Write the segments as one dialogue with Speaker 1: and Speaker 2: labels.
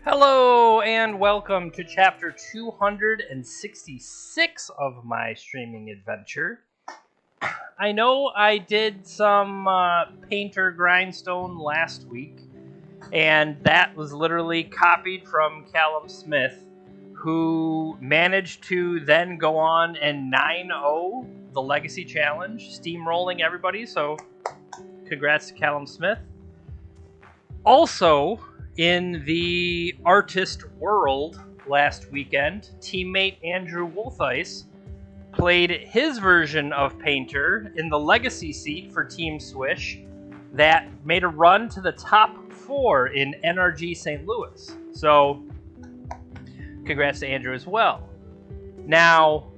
Speaker 1: Hello and welcome to chapter 266 of my streaming adventure. I know I did some Painter Grindstone last week, and that was literally copied from Callum Smith, who managed to then go on and 9-0 the Legacy Challenge, steamrolling everybody, so congrats to Callum Smith. Also, in the artist world last weekend, teammate Andrew Wolfice played his version of Painter in the Legacy seat for Team Swish that made a run to the top 4 in NRG St Louis. So, congrats to Andrew as well. Now,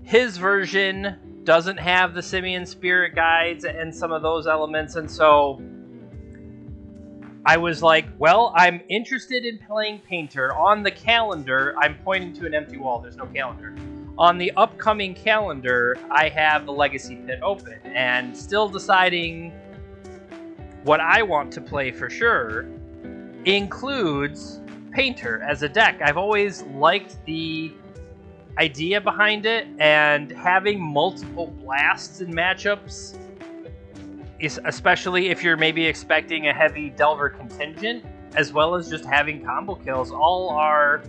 Speaker 1: his version doesn't have the Simian Spirit Guides and some of those elements, and so I was like, well, I'm interested in playing Painter. On the calendar, I'm pointing to an empty wall. There's no calendar. On the upcoming calendar, I have the Legacy Pit open, and still deciding what I want to play for sure includes Painter as a deck. I've always liked the idea behind it, and having multiple blasts in matchups, especially if you're maybe expecting a heavy Delver contingent, as well as just having combo kills, all are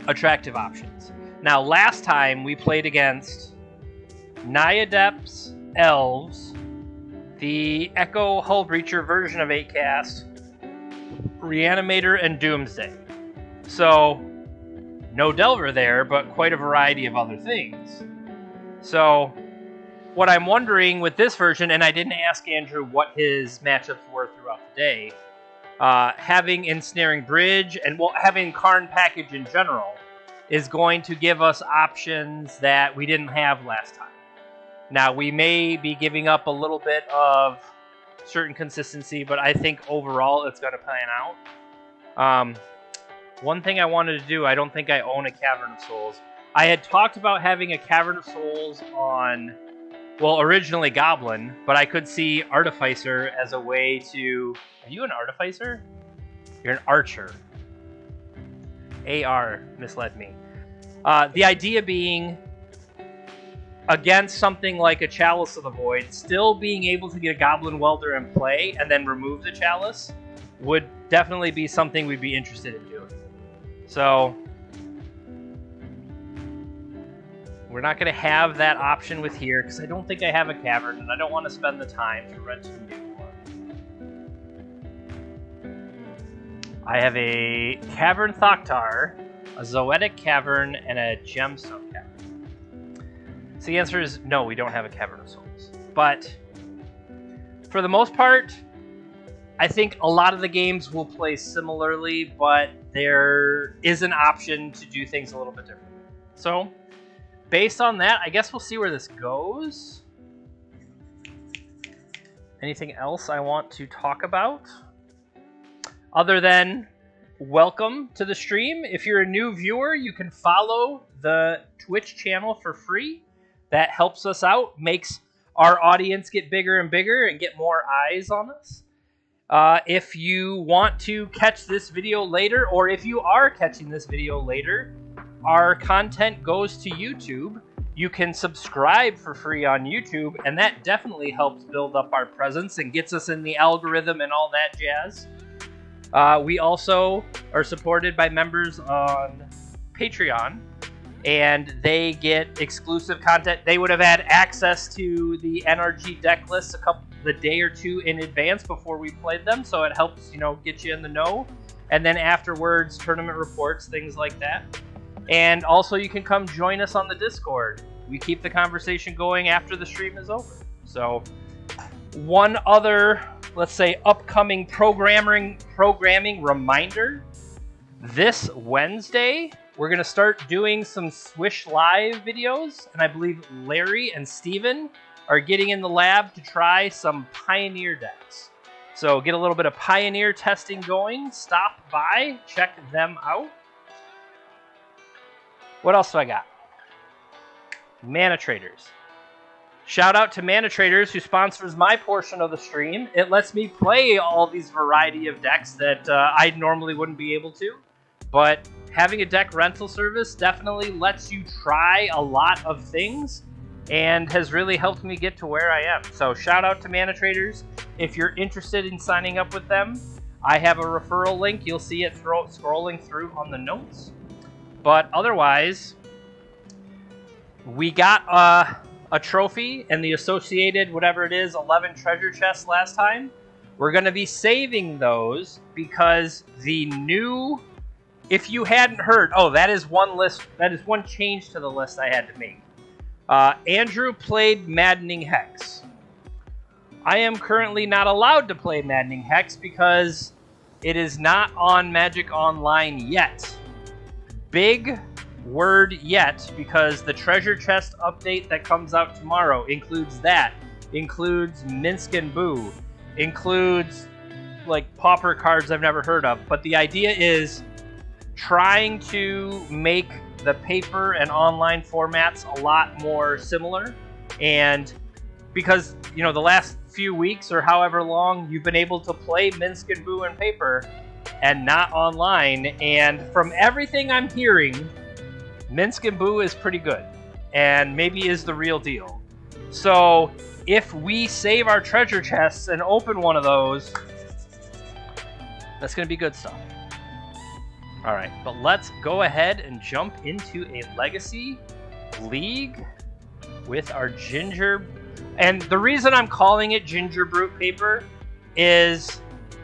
Speaker 1: attractive options. Now, last time we played against Nyadepts, Elves, the Echo Hullbreacher version of 8-cast, Reanimator, and Doomsday. So, no Delver there, but quite a variety of other things. So, what I'm wondering with this version, and I didn't ask Andrew what his matchups were throughout the day, having Ensnaring Bridge and having Karn Package in general is going to give us options that we didn't have last time. Now, we may be giving up a little bit of certain consistency, but I think overall it's going to pan out. One thing I wanted to do, I don't think I own a Cavern of Souls. I had talked about having a Cavern of Souls on, well, originally Goblin, but I could see Artificer as a way to... Are you an Artificer? You're an Archer. AR misled me. The idea being, against something like a Chalice of the Void, still being able to get a Goblin Welder in play and then remove the Chalice would definitely be something we'd be interested in doing. So, we're not going to have that option with here, because I don't think I have a Cavern, and I don't want to spend the time to rent a new one. I have a Cavern Thoktar, a Zoetic Cavern, and a Gemstone Cavern. So the answer is no, we don't have a Cavern of Souls. But for the most part, I think a lot of the games will play similarly, but there is an option to do things a little bit differently. So, based on that, I guess we'll see where this goes. Anything else I want to talk about? Other than, welcome to the stream. If you're a new viewer, you can follow the Twitch channel for free. That helps us out, makes our audience get bigger and bigger and get more eyes on us. If you want to catch this video later, or if you are catching this video later, our content goes to YouTube. You can subscribe for free on YouTube, and that definitely helps build up our presence and gets us in the algorithm and all that jazz. We also are supported by members on Patreon, and they get exclusive content. They would have had access to the NRG deck lists the day or two in advance before we played them, so it helps, get you in the know. And then afterwards, tournament reports, things like that. And also, you can come join us on the Discord. We keep the conversation going after the stream is over. So, one other, let's say, upcoming programming reminder. This Wednesday, we're going to start doing some Swish Live videos. And I believe Larry and Steven are getting in the lab to try some Pioneer decks. So, get a little bit of Pioneer testing going. Stop by, check them out. What else do I got? Mana Traders. Shout out to Mana Traders, who sponsors my portion of the stream. It lets me play all these variety of decks that I normally wouldn't be able to. But having a deck rental service definitely lets you try a lot of things and has really helped me get to where I am. So shout out to Mana Traders. If you're interested in signing up with them, I have a referral link. You'll see it scrolling through on the notes. But otherwise, we got a trophy and the associated, whatever it is, 11 treasure chests last time. We're going to be saving those because the new, if you hadn't heard, oh, that is one list, that is one change to the list I had to make. Andrew played Maddening Hex. I am currently not allowed to play Maddening Hex because it is not on Magic Online yet. Big word yet, because the treasure chest update that comes out tomorrow includes that. Includes Minsk and Boo. Includes, like, pauper cards I've never heard of. But the idea is trying to make the paper and online formats a lot more similar. And because, you know, the last few weeks or however long you've been able to play Minsk and Boo in paper and not online, and from everything I'm hearing, Minsk and Boo is pretty good and maybe is the real deal. So if we save our treasure chests and open one of those, that's going to be good stuff. All right, but let's go ahead and jump into a Legacy League with our Ginger. And the reason I'm calling it Gingerbrute Paper is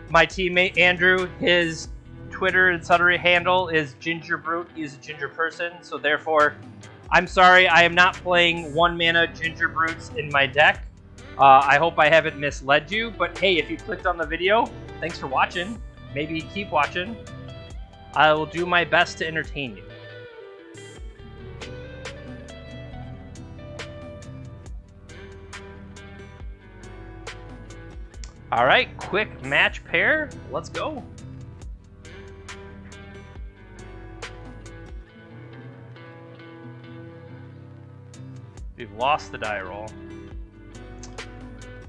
Speaker 1: my teammate Andrew, his Twitter etc. handle is Gingerbrute. He's a ginger person, so therefore, I'm sorry, I am not playing 1-mana Gingerbrutes in my deck. I hope I haven't misled you, but hey, if you clicked on the video, thanks for watching. Maybe keep watching. I will do my best to entertain you. All right, quick match pair. Let's go. We've lost the die roll.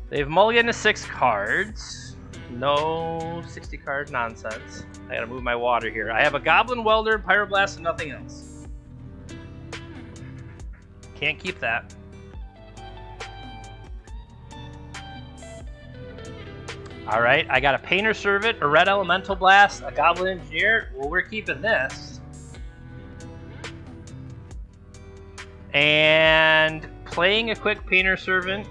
Speaker 1: They've mulliganed to 6 cards. No 60 card nonsense. I gotta move my water here. I have a Goblin Welder, Pyroblast, and nothing else. Can't keep that. Alright, I got a Painter Servant, a Red Elemental Blast, a Goblin Engineer. Well, we're keeping this. And playing a quick Painter Servant.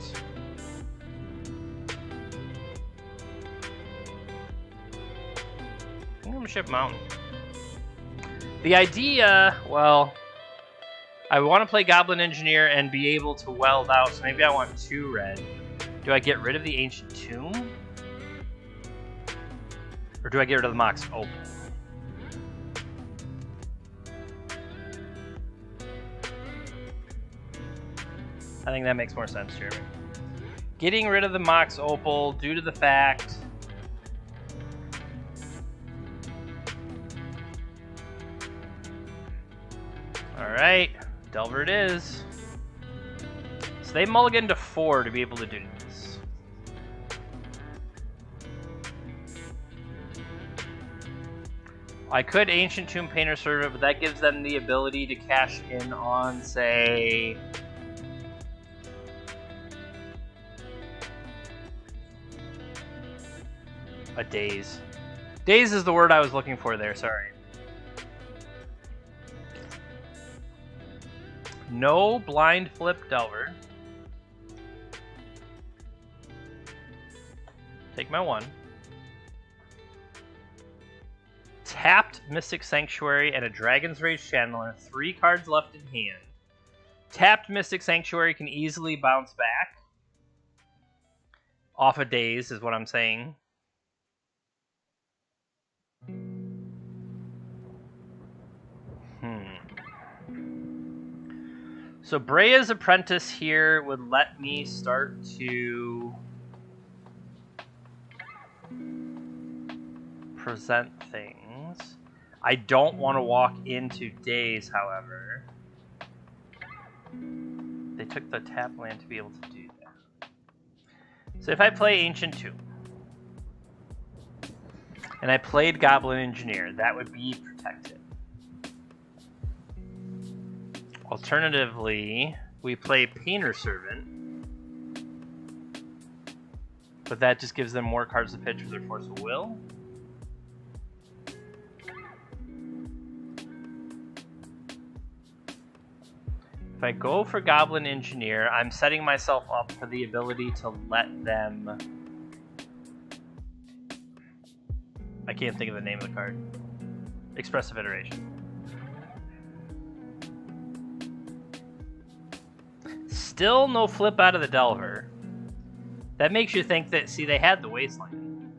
Speaker 1: I'm gonna ship Mountain. The idea, well, I want to play Goblin Engineer and be able to weld out, so maybe I want 2 red. Do I get rid of the Ancient Tomb? Or do I get rid of the Mox Opal? I think that makes more sense, Jeremy. Getting rid of the Mox Opal due to the fact... Alright, Delver it is. So they mulligan to 4 to be able to do this. I could Ancient Tomb Painter Servant, but that gives them the ability to cash in on, say... a Daze. Daze is the word I was looking for there, sorry. No Blind Flip Delver. Take my 1. Tapped Mystic Sanctuary and a Dragon's Rage Channeler. 3 cards left in hand. Tapped Mystic Sanctuary can easily bounce back. Off a Daze is what I'm saying. So Brea's Apprentice here would let me start to present things. I don't want to walk into Daze, however. they took the tap land to be able to do that. So if I play Ancient Tomb, and I played Goblin Engineer, that would be protected. Alternatively, we play Painter Servant, but that just gives them more cards to pitch for their Force of Will. If I go for Goblin Engineer, I'm setting myself up for the ability to let them... I can't think of the name of the card. Expressive Iteration. Still no flip out of the Delver. That makes you think that, see, they had the Wasteland.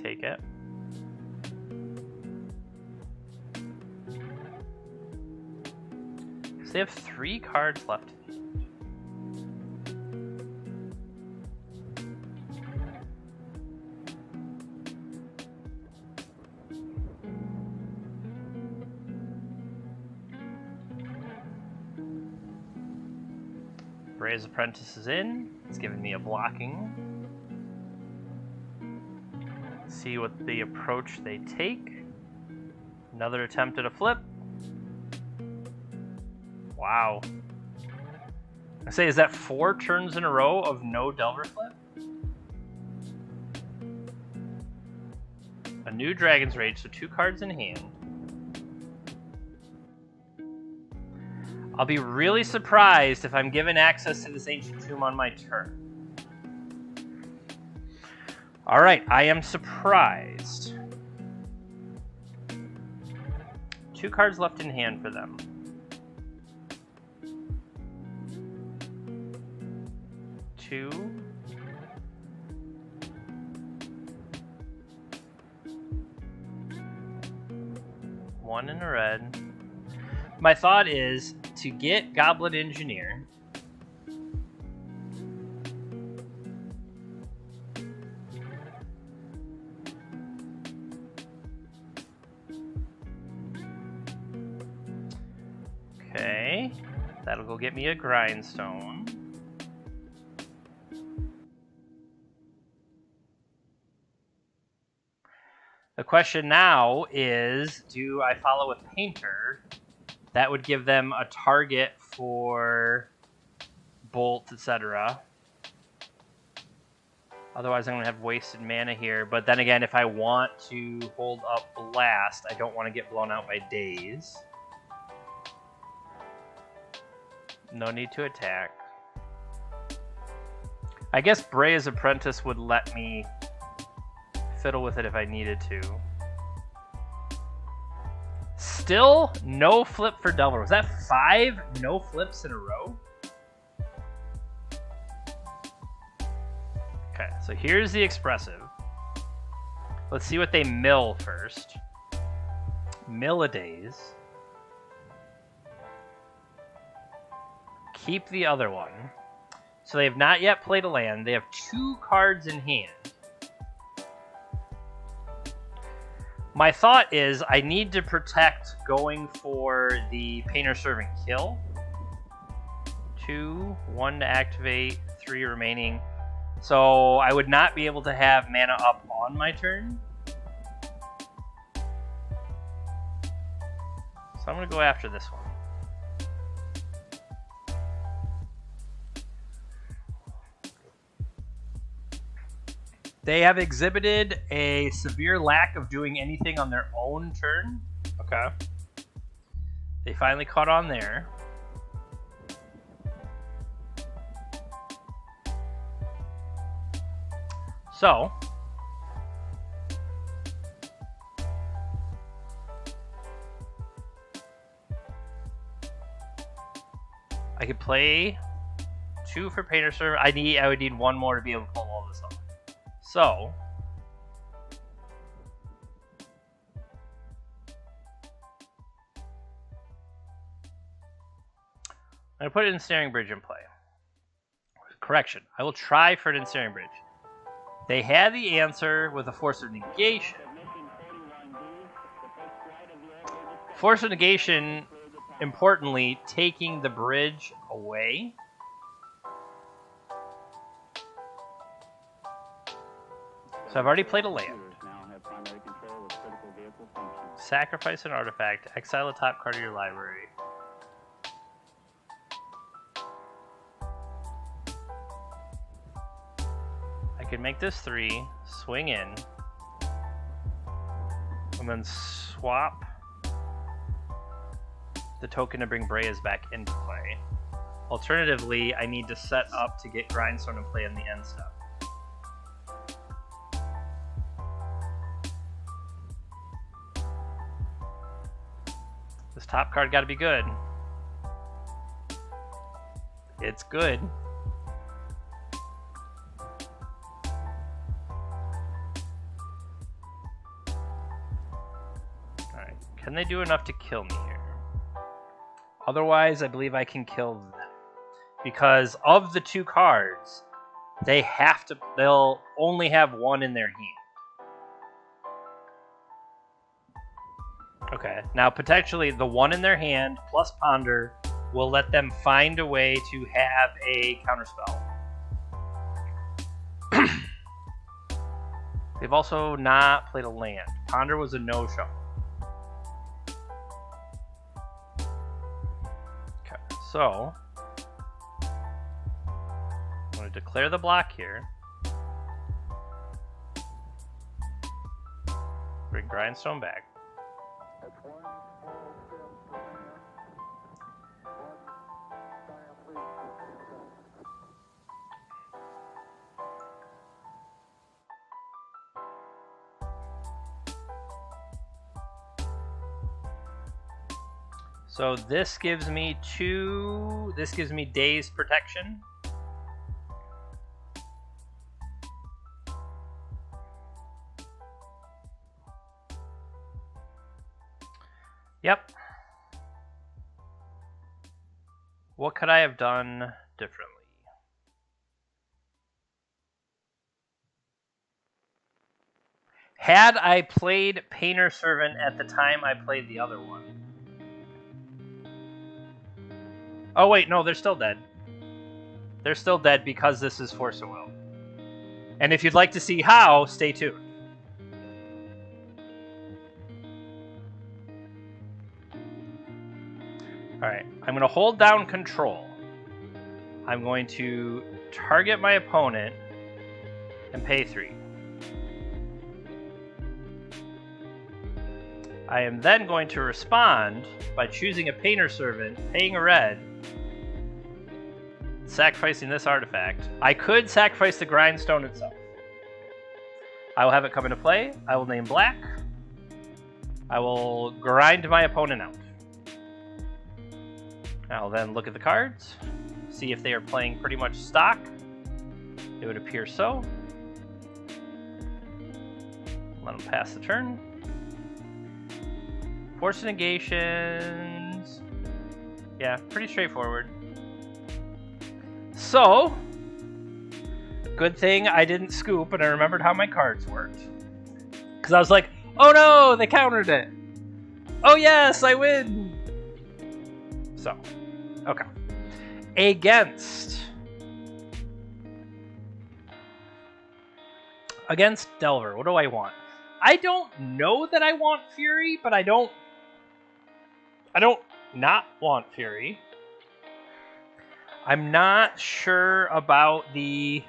Speaker 1: Take it. So they have 3 cards left. Bray's Apprentice is in. It's giving me a blocking. See what the approach they take. Another attempt at a flip. Wow. I say, is that 4 turns in a row of no Delver flip? A new Dragon's Rage, so 2 cards in hand. I'll be really surprised if I'm given access to this Ancient Tomb on my turn. Alright, I am surprised. 2 cards left in hand for them. Two. One in a red. My thought is to get Goblin Engineer. Okay, that'll go get me a Grindstone. The question now is, do I follow with Painter? That would give them a target for Bolt, etc. Otherwise, I'm going to have wasted mana here. But then again, if I want to hold up Blast, I don't want to get blown out by Daze. No need to attack. I guess Bray's Apprentice would let me fiddle with it if I needed to. Still no flip for Delver. Was that 5 no flips in a row? Okay, so here's the expressive. Let's see what they mill first. Mill a Daze. Keep the other one. So they have not yet played a land. They have 2 cards in hand. My thought is I need to protect going for the Painter Servant kill. 2, 1 to activate, 3 remaining. So I would not be able to have mana up on my turn. So I'm going to go after this one. They have exhibited a severe lack of doing anything on their own turn. Okay. They finally caught on there. So, I could play 2 for Painter Servant. I would need 1 more to be able to pull all this off. So, I'm going to put an Ensnaring Bridge in play. Correction, I will try for an Ensnaring Bridge. They had the answer with a Force of Negation. Force of Negation importantly, taking the bridge away. So I've already played a land. Sacrifice an artifact. Exile the top card of your library. I could make this 3, swing in, and then swap the token to bring Breas back into play. Alternatively, I need to set up to get Grindstone in play in the end step. This top card got to be good. It's good. Alright, can they do enough to kill me here? Otherwise, I believe I can kill them. Because of the 2 cards, they'll only have 1 in their hand. Okay, now potentially the 1 in their hand plus Ponder will let them find a way to have a counterspell. They've also not played a land. Ponder was a no-show. Okay, so I'm going to declare the block here. Bring Grindstone back. So this gives me Daze protection. Yep. What could I have done differently? Had I played Painter Servant at the time I played the other one. Oh wait, no, they're still dead. They're still dead because this is Force of Will. And if you'd like to see how, stay tuned. Alright, I'm going to hold down Control. I'm going to target my opponent and pay 3. I am then going to respond by choosing a Painter Servant, paying a red, sacrificing this artifact. I could sacrifice the Grindstone itself. I will have it come into play. I will name black. I will grind my opponent out. I'll then look at the cards, see if they are playing pretty much stock. It would appear so. Let them pass the turn. Force negations. Yeah, pretty straightforward. So, good thing I didn't scoop and I remembered how my cards worked. Because I was like, oh no, they countered it. Oh yes, I win. So, okay. Against Delver, what do I want? I don't know that I want Fury, but I don't not want Fury. I'm not sure about the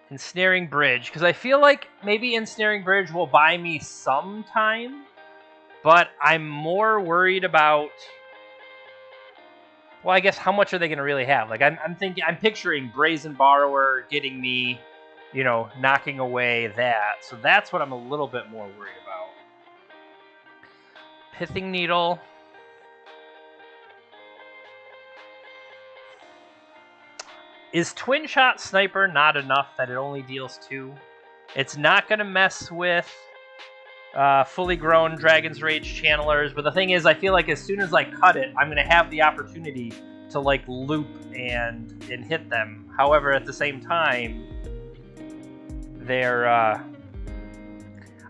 Speaker 1: Ensnaring Bridge, because I feel like maybe Ensnaring Bridge will buy me some time, but I'm more worried about, well, I guess how much are they going to really have? Like, I'm picturing Brazen Borrower getting me, you know, knocking away that. So that's what I'm a little bit more worried about. Pithing Needle. Is Twin Shot Sniper not enough that it only deals 2? It's not going to mess with fully grown Dragon's Rage Channelers, but the thing is, I feel like as soon as I cut it, I'm going to have the opportunity to, like, loop and hit them. However, at the same time, they're...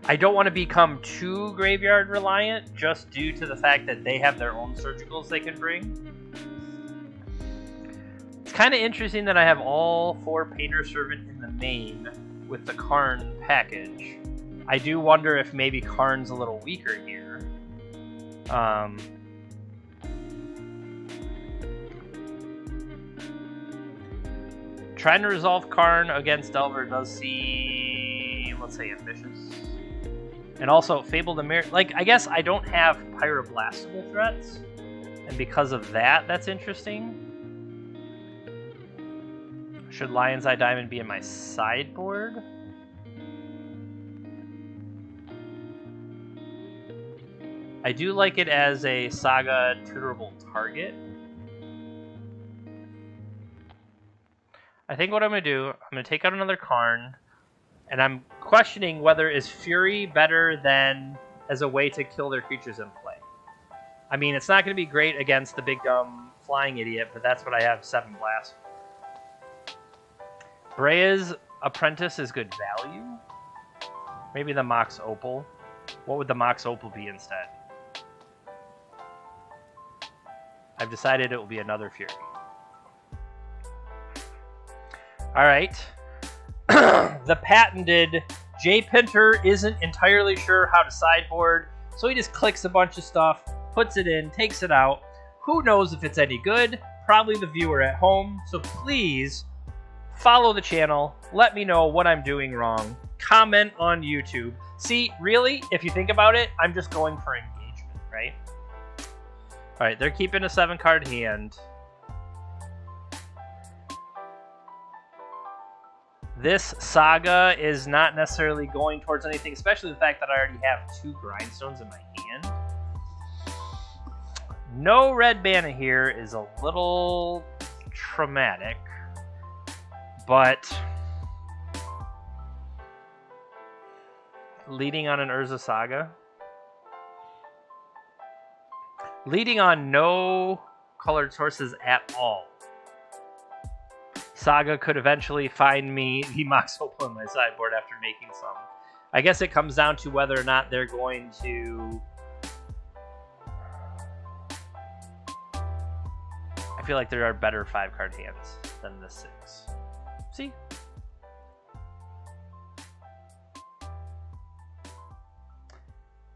Speaker 1: I don't want to become too graveyard reliant, just due to the fact that they have their own surgicals they can bring. It's kind of interesting that I have all 4 Painter Servant in the main with the Karn package. I do wonder if maybe Karn's a little weaker here. Trying to resolve Karn against Delver does seem, let's say, ambitious. And also, Fabled Mirror. Like, I guess I don't have Pyroblastable threats, and because of that, that's interesting. Should Lion's Eye Diamond be in my sideboard? I do like it as a Saga tutorable target. I think what I'm going to do, I'm going to take out another Karn, and I'm questioning whether is Fury better than as a way to kill their creatures in play. I mean, it's not going to be great against the big dumb flying idiot, but that's what I have 7 blasts. Brea's Apprentice is good value. Maybe the Mox Opal. What would the Mox Opal be instead? I've decided it will be another Fury. Alright. The patented J. Pinter isn't entirely sure how to sideboard, so he just clicks a bunch of stuff, puts it in, takes it out. Who knows if it's any good? Probably the viewer at home, so please follow the channel, let me know what I'm doing wrong, comment on YouTube. See, really, if you think about it, I'm just going for engagement, right? Alright, they're keeping a 7-card hand. This Saga is not necessarily going towards anything, especially the fact that I already have 2 Grindstones in my hand. No red mana here is a little traumatic, but leading on an Urza Saga? Leading on no colored sources at all. Saga could eventually find me the Mox Opal in my sideboard after making some. I guess it comes down to whether or not they're going to... I feel like there are better 5-card hands than the 6. See?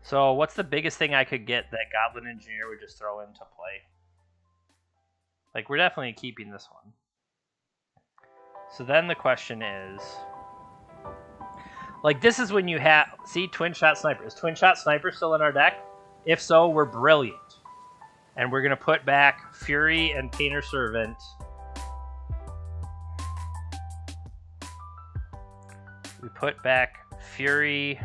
Speaker 1: So what's the biggest thing I could get that Goblin Engineer would just throw into play? Like, we're definitely keeping this one. So then the question is, like, this is when you have, see, Twin Shot Sniper. Is Twin Shot Sniper still in our deck? If so, we're brilliant. And we're going to put back Fury and Painter Servant. We put back Fury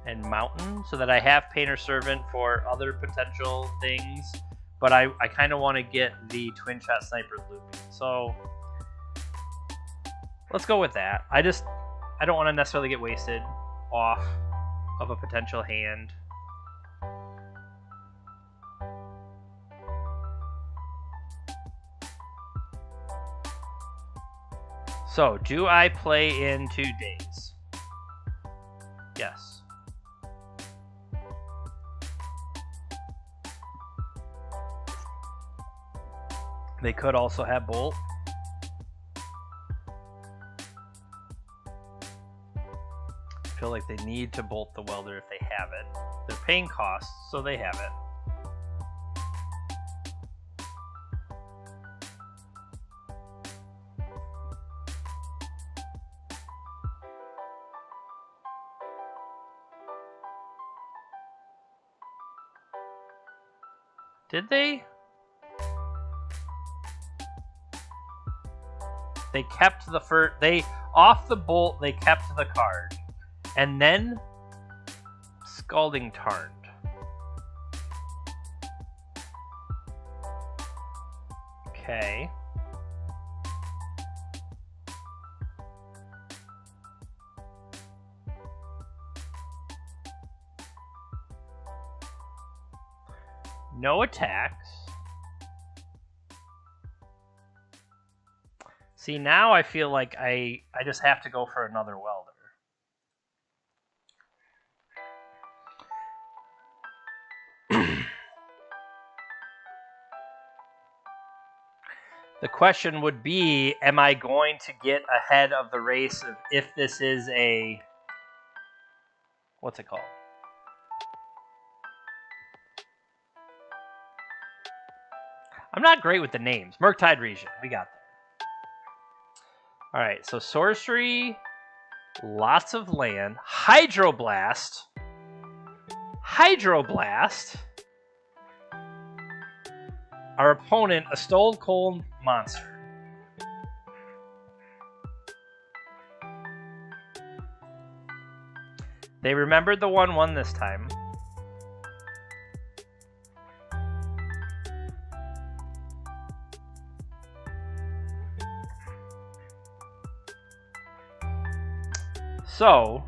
Speaker 1: and Mountain so that I have Painter Servant for other potential things. But I kind of want to get the Twin Shot Sniper looping. So let's go with that. I don't want to necessarily get wasted off of a potential hand. So, do I play in 2 days? Yes. They could also have Bolt. I feel like they need to Bolt the Welder if they have it. They're paying costs, so they have it. Did they? They kept the first... Off the Bolt, they kept the card. And then... Scalding Tarned. Okay. No attacks. See, now I feel like I just have to go for another Welder. The question would be, am I going to get ahead of the race if this is a... What's it called? I'm not great with the names. Murktide Region. We got there. Alright, so sorcery, lots of land. Hydroblast. Hydroblast. Our opponent, a Stone Cold Monster. They remembered the 1/1 this time. So,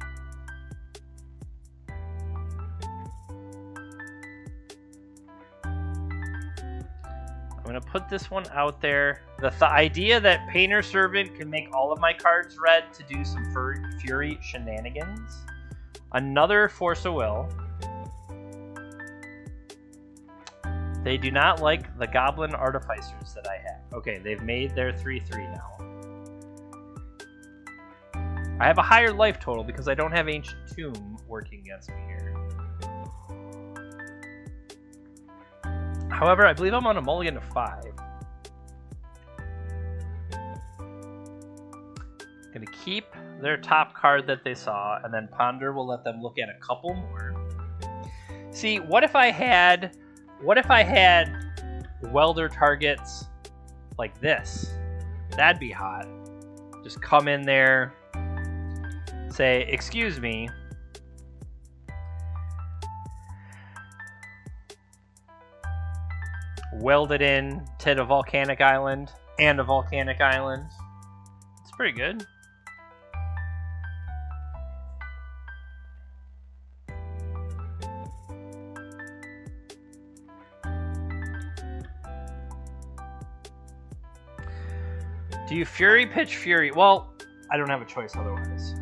Speaker 1: I'm going to put this one out there. The idea that Painter Servant can make all of my cards red to do some Fury shenanigans. Another Force of Will. They do not like the Goblin Artificers that I have. Okay, they've made their 3/3 now. I have a higher life total because I don't have Ancient Tomb working against me here. However, I believe I'm on a mulligan to 5. Gonna keep their top card that they saw, and then Ponder will let them look at a couple more. See, what if I had welder targets like this? That'd be hot. Just come in there, say, excuse me. Weld it in to the volcanic island and a volcanic island. It's pretty good. Do you Fury pitch Fury? Well, I don't have a choice otherwise.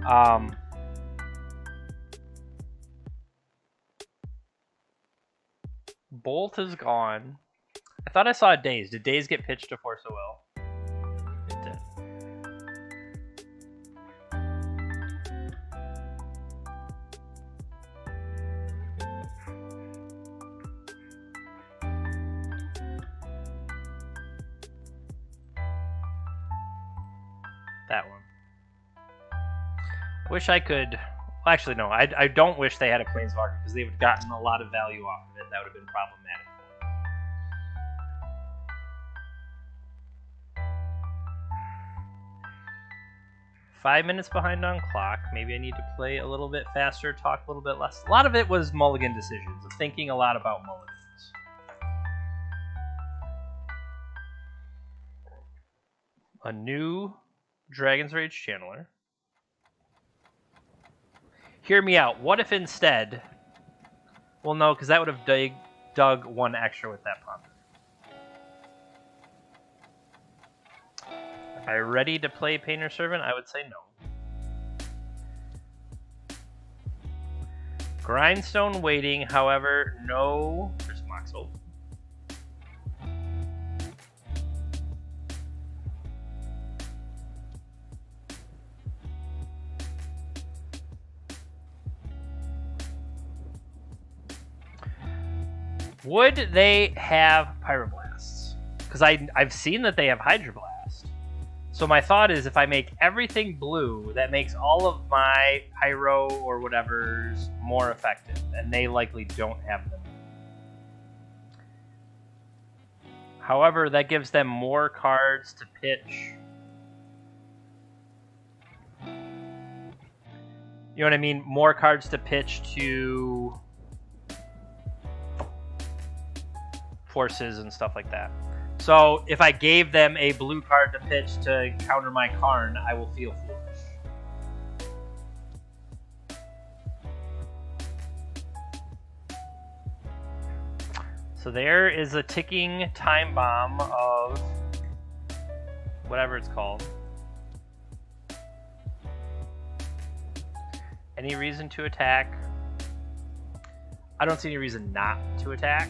Speaker 1: Bolt is gone. I thought I saw a Daze. Did Daze get pitched to Force of Will? It did. That one. I wish I could... Well, actually, no. I don't wish they had a Planeswalker because they would have gotten a lot of value off of it. That would have been problematic. 5 minutes behind on clock. Maybe I need to play a little bit faster, talk a little bit less. A lot of it was mulligan decisions, of thinking a lot about mulligans. A new Dragon's Rage Channeler. Hear me out. What if instead... Well, no, because that would have dug one extra with that Ponder. Am I ready to play Painter Servant? I would say no. Grindstone waiting, however, no... There's Moxel. Would they have Pyroblasts? Because I've seen that they have Hydroblast. So my thought is if I make everything blue, that makes all of my Pyro or whatever's more effective. And they likely don't have them. However, that gives them more cards to pitch. You know what I mean? More cards to pitch to... forces and stuff like that. So if I gave them a blue card to pitch to counter my Karn, I will feel foolish. So there is a ticking time bomb of whatever it's called. Any reason to attack? I don't see any reason not to attack.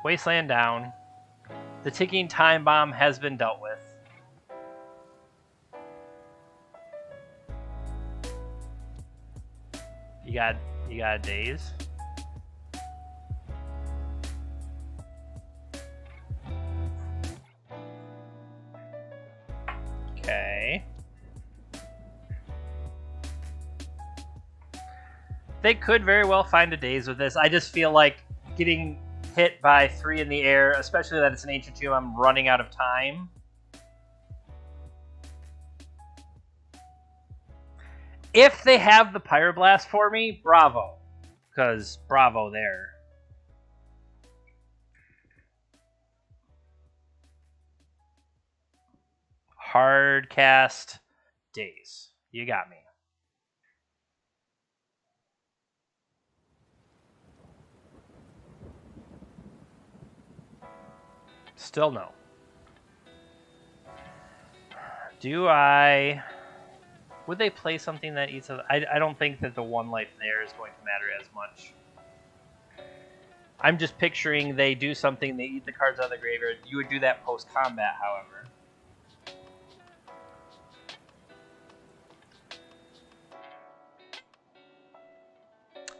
Speaker 1: Wasteland down. The ticking time bomb has been dealt with. You got a daze. Okay. They could very well find a daze with this. I just feel like getting hit by 3 in the air, especially that it's an Ancient Tomb, I'm running out of time. If they have the Pyroblast for me, bravo. Because bravo there. Hard cast daze. You got me. Still no. Do I... Would they play something that eats... I don't think that the 1 life there is going to matter as much. I'm just picturing they do something, they eat the cards out of the graveyard. You would do that post-combat, however.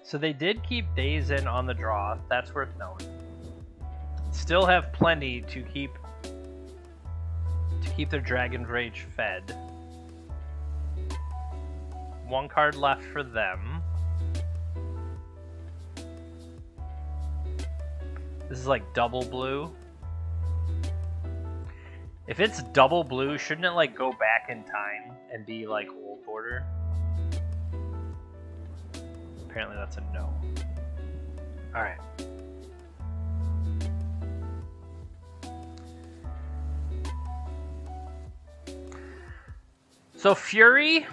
Speaker 1: So they did keep Daze in on the draw. That's worth knowing. Still have plenty to keep their Dragon's Rage fed. 1 card left for them. This is like double blue. If it's double blue, shouldn't it like go back in time and be like old border? Apparently that's a no. Alright. So Fury,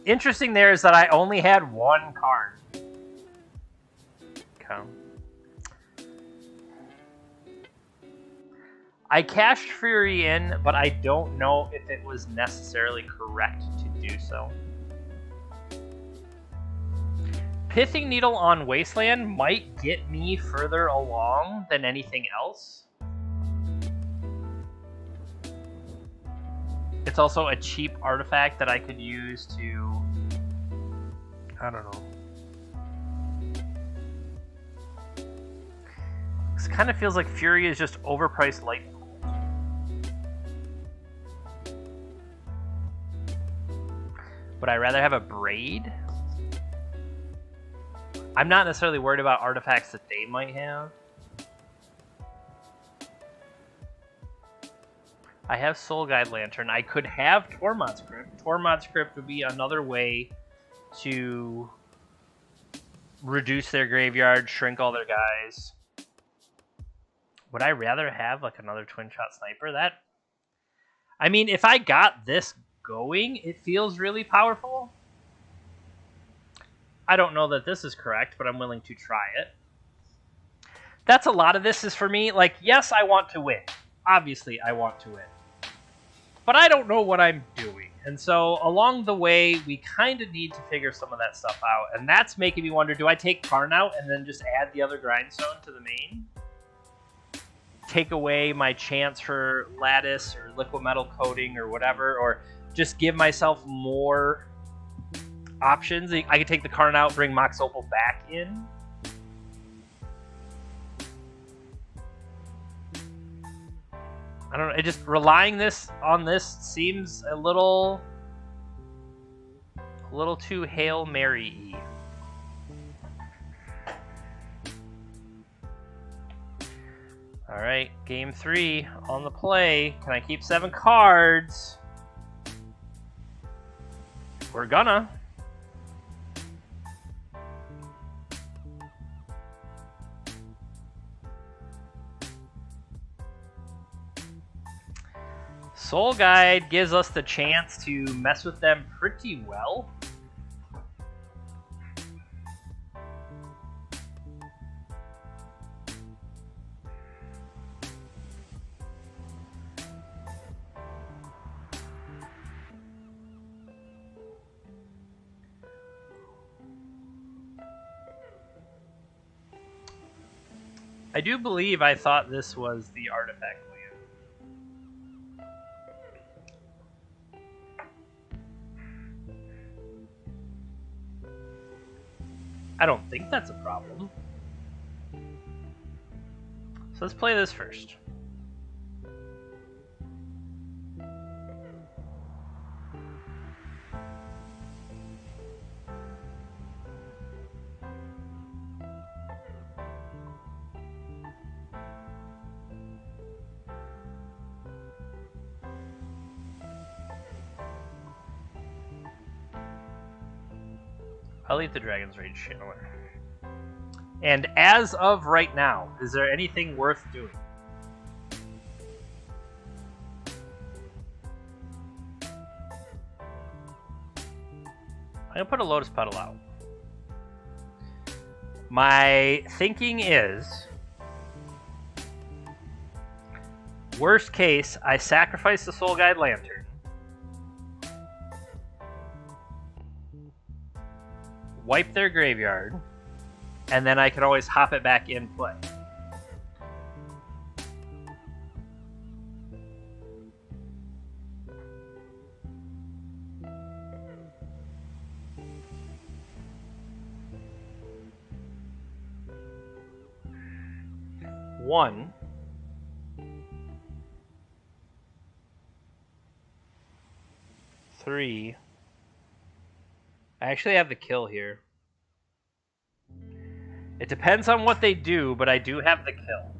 Speaker 1: interesting there is that I only had 1 card. Okay. I cashed Fury in, but I don't know if it was necessarily correct to do so. Pithing Needle on Wasteland might get me further along than anything else. It's also a cheap artifact that I could use to... I don't know. This kind of feels like Fury is just overpriced lightning bolt. Would I rather have a Braid? I'm not necessarily worried about artifacts that they might have. I have Soul Guide Lantern. I could have Tormod's Crypt. Tormod's Crypt would be another way to reduce their graveyard, shrink all their guys. Would I rather have like another Twin Shot Sniper? That, I mean, if I got this going, it feels really powerful. I don't know that this is correct, but I'm willing to try it. That's a lot of this is for me. Like, yes, I want to win. Obviously, I want to win. But I don't know what I'm doing. And so, along the way, we kind of need to figure some of that stuff out. And that's making me wonder, do I take Karn out and then just add the other Grindstone to the main? Take away my chance for Lattice or Liquid Metal Coating or whatever, or just give myself more options. I could take the Karn out, bring Mox Opal back in. I don't know. It just relying on this seems a little too Hail Mary-y. All right, game 3 on the play. Can I keep 7 cards? We're gonna. Soul Guide gives us the chance to mess with them pretty well. I do believe I thought this was the artifact land. I don't think that's a problem. So let's play this first. I'll eat the Dragon's Rage Channeler. And as of right now, is there anything worth doing? I'm going to put a Lotus Petal out. My thinking is, worst case, I sacrifice the Soul Guide Lantern. Wipe their graveyard, and then I can always hop it back in play. One. Three. I actually have the kill here. It depends on what they do, but I do have the kill.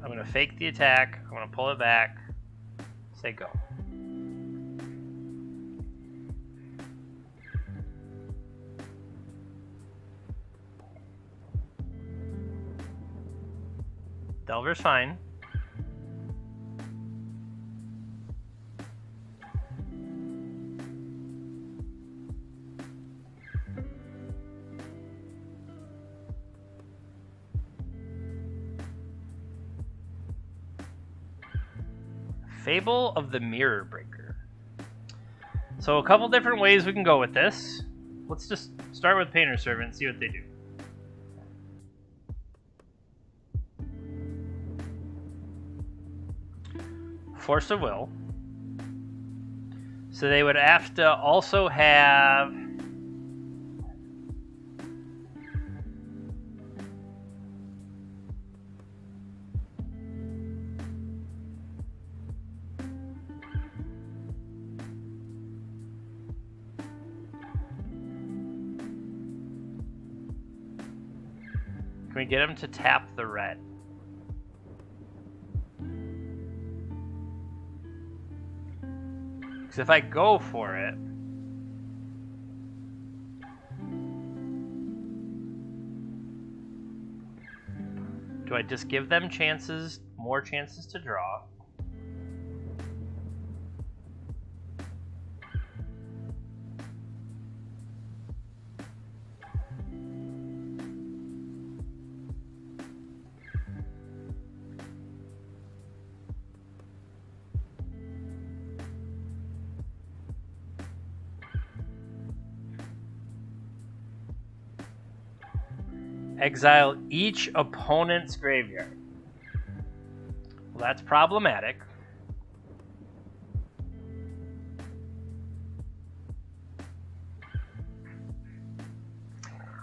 Speaker 1: I'm going to fake the attack. I'm going to pull it back. Say go. Delver's fine. Fable of the Mirror Breaker. So a couple different ways we can go with this. Let's just start with Painter Servant and see what they do. Force of Will. So they would have to also have Can we get them to tap the red? Because if I go for it, do I just give them chances, more chances to draw? Exile each opponent's graveyard. Well, that's problematic.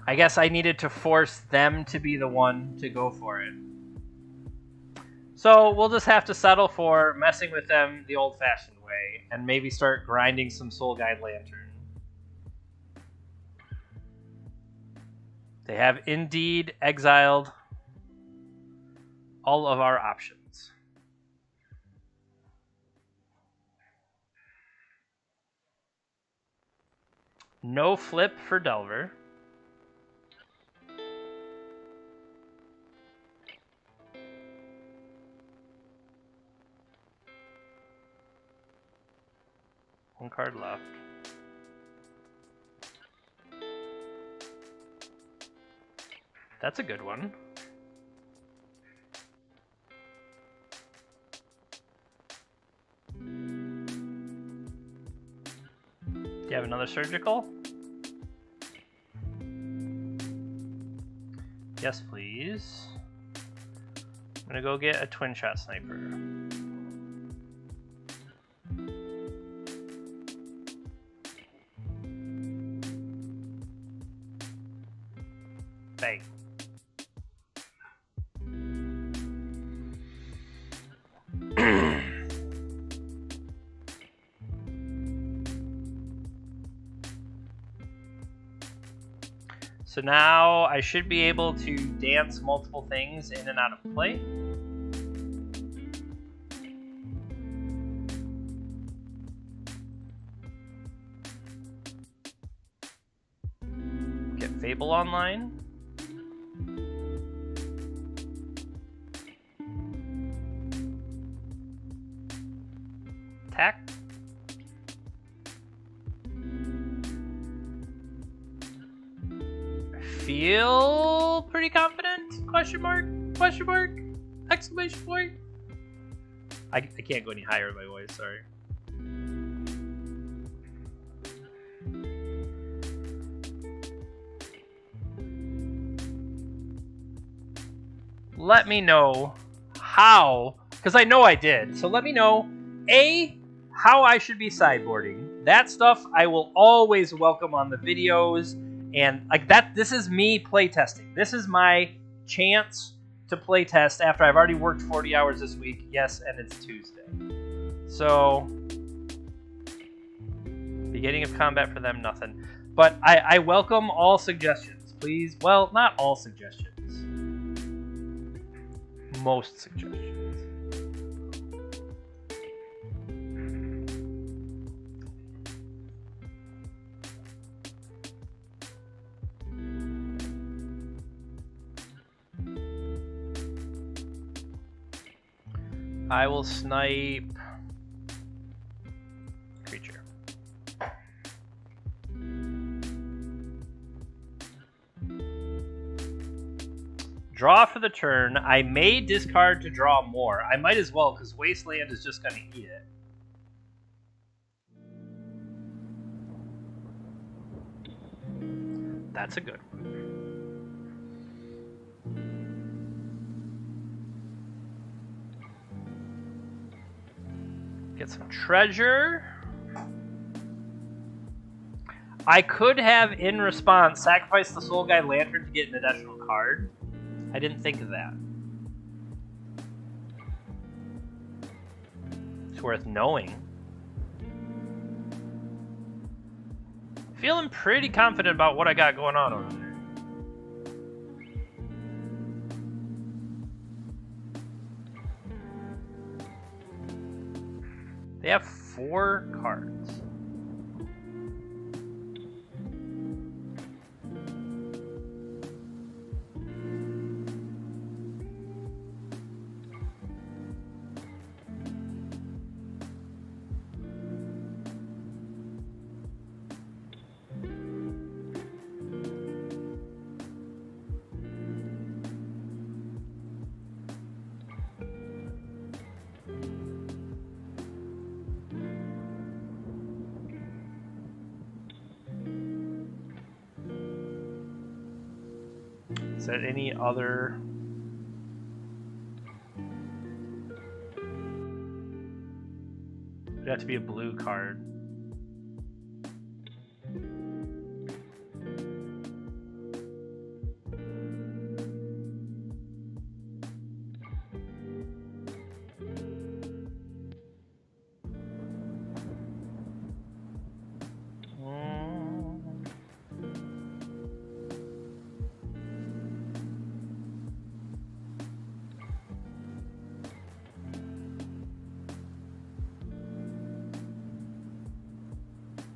Speaker 1: I guess I needed to force them to be the one to go for it. So we'll just have to settle for messing with them the old-fashioned way and maybe start grinding some Soul Guide Lantern. They have indeed exiled all of our options. No flip for Delver. One card left. That's a good one. have another surgical? Yes, please. I'm gonna go get a twin shot sniper. Bang. So now I should be able to dance multiple things in and out of play. Get Fable online. Attack. Feel pretty confident? Question mark? Question mark? Exclamation point? I can't go any higher with my voice, sorry. Let me know how, because I know I did, so let me know, A, how I should be sideboarding. That stuff I will always welcome on the videos. And like that, this is me playtesting. This is my chance to playtest after I've already worked 40 hours this week. Yes, and it's Tuesday. So, beginning of combat for them, nothing. But I welcome all suggestions, please. Well, not all suggestions. Most suggestions. I will snipe creature. Draw for the turn. I may discard to draw more. I might as well, because Wasteland is just going to eat it. That's a good one. Get some treasure. I could have, in response, sacrifice the Soul Guide Lantern to get an additional card. I didn't think of that. It's worth knowing. Feeling pretty confident about what I got going on over there. They have 4 cards. Is there any other? It'd have to be a blue card.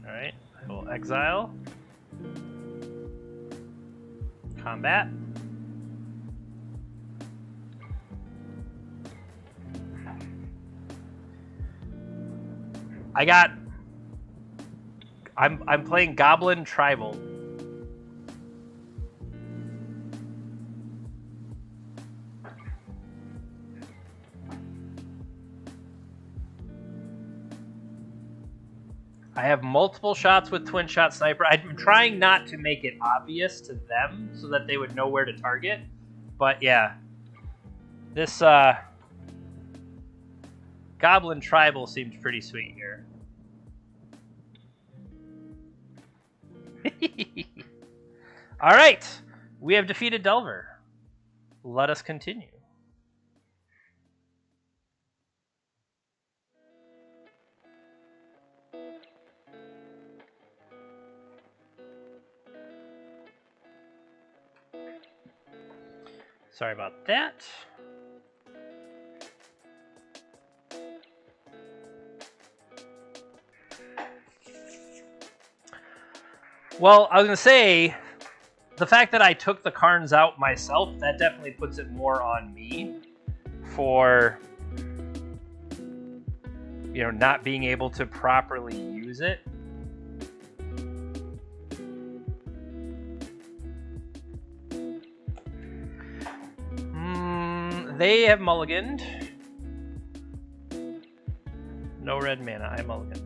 Speaker 1: Alright, I will exile. Combat. I'm playing Goblin Tribal. I have multiple shots with twin shot sniper. I'm trying not to make it obvious to them so that they would know where to target. But yeah, this Goblin Tribal seems pretty sweet here. All right, we have defeated Delver. Let us continue. Sorry about that. Well, I was going to say, the fact that I took the Karns out myself, that definitely puts it more on me for, you know, not being able to properly use it. They have mulliganed. No red mana, I mulliganed.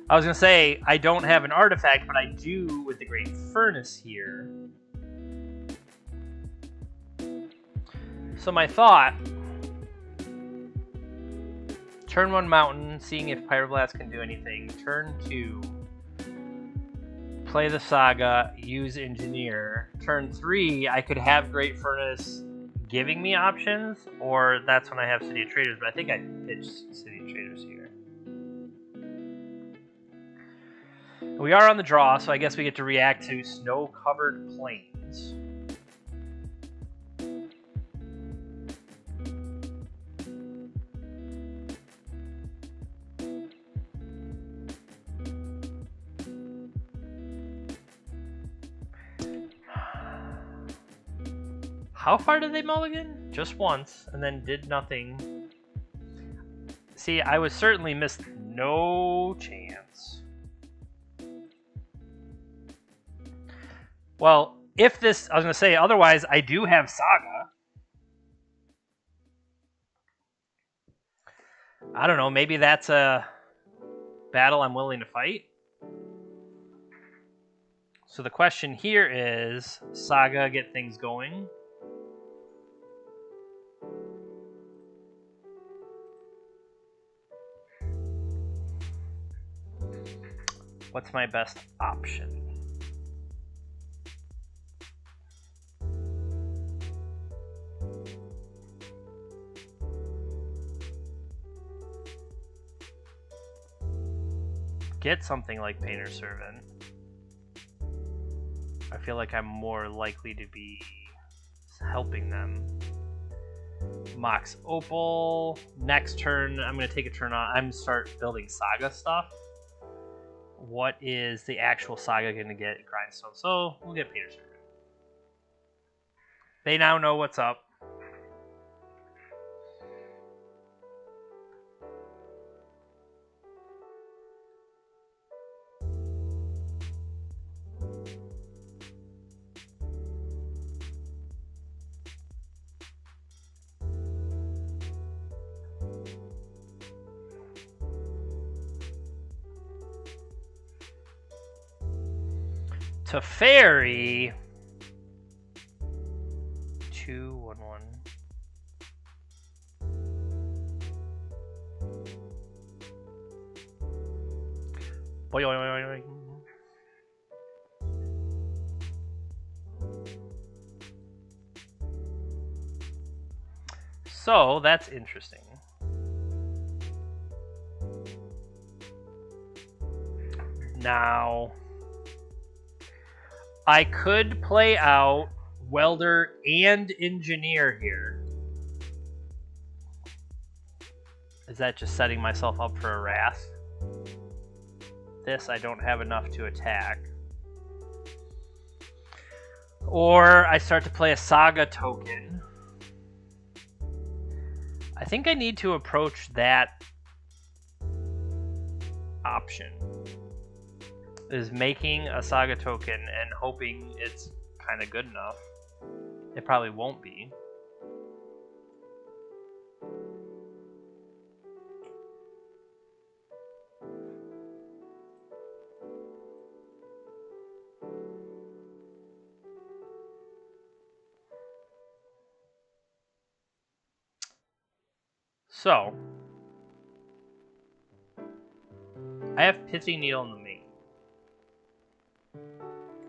Speaker 1: I was going to say, I don't have an artifact, but I do with the Great Furnace here. So my thought, turn 1 Mountain, seeing if Pyroblast can do anything. Turn 2, play the Saga, use Engineer. Turn 3, I could have Great Furnace giving me options, or that's when I have City of Traders, but I think I pitched City of Traders here. We are on the draw, so I guess we get to react to Snow-Covered Plains. How far did they mulligan? Just once, and then did nothing. See, I was certainly missed no chance. Well, if this, I was going to say, otherwise, I do have Saga. I don't know, maybe that's a battle I'm willing to fight. So the question here is, Saga, get things going. What's my best option? Get something like Painter Servant. I feel like I'm more likely to be helping them. Mox Opal. Next turn, I'm going to take a turn on. I'm going to start building Saga stuff. What is the actual Saga going to get? Grindstone. So we'll get Painter Servant. They now know what's up. Teferi. 2/1/1. Boy, boy, boy, boy. So that's interesting. Now, I could play out Welder and Engineer here. Is that just setting myself up for a Wrath? This, I don't have enough to attack. Or I start to play a Saga token. I think I need to approach that option. is making a Saga token and hoping it's kind of good enough. It probably won't be. So, I have Pithy Needle in the main.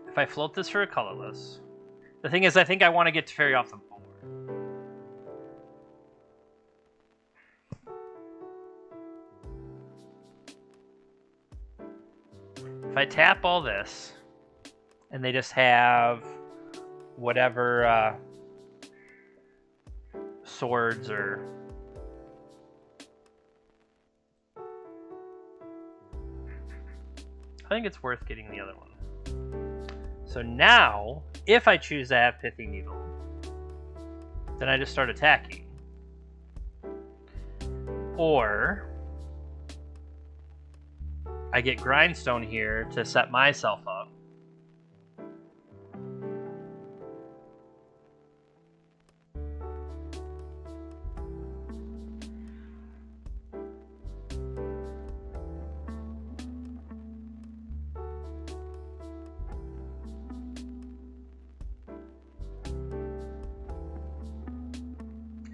Speaker 1: If I float this for a colorless, the thing is, I think I want to get Teferi off the board. If I tap all this, and they just have whatever swords or... I think it's worth getting the other one. So now, if I choose to have Pithy Needle, then I just start attacking. Or I get Grindstone here to set myself up.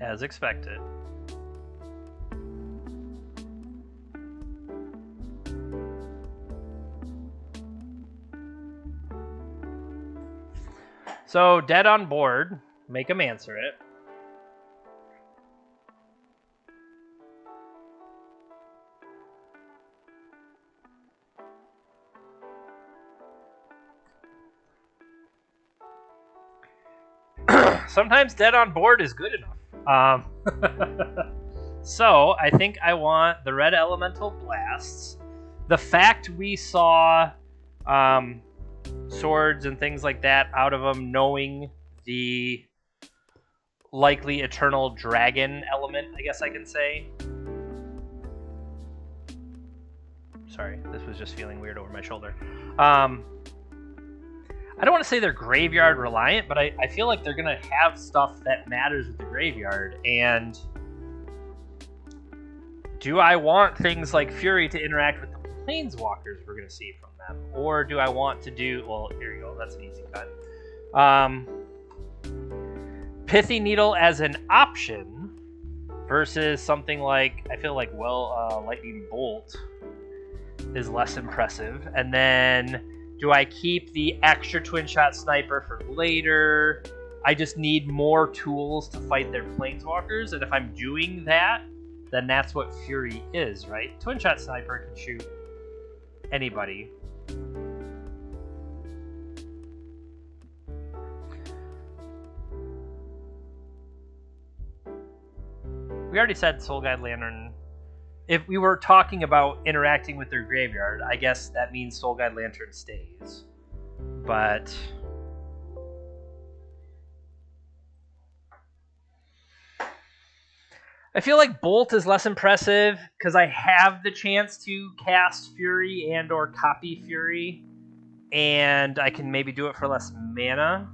Speaker 1: As expected. So, dead on board. Make them answer it. Sometimes dead on board is good enough. So, I think I want the red elemental blasts. The fact we saw swords and things like that out of them, knowing the likely eternal dragon element, I guess I can say. Sorry, this was just feeling weird over my shoulder. I don't want to say they're graveyard reliant, but I feel like they're going to have stuff that matters with the graveyard. And do I want things like Fury to interact with the planeswalkers we're going to see from them? Or do I want to do... Well, here you go. That's an easy cut. Pithy Needle as an option versus something like... I feel like, Lightning Bolt is less impressive. And then... do I keep the extra twin shot sniper for later? I just need more tools to fight their planeswalkers, and if I'm doing that, then that's what Fury is, right? Twin shot sniper can shoot anybody. We already said Soul Guide Lantern. If we were talking about interacting with their graveyard, I guess that means Soul Guide Lantern stays. But... I feel like Bolt is less impressive because I have the chance to cast Fury and or copy Fury. And I can maybe do it for less mana.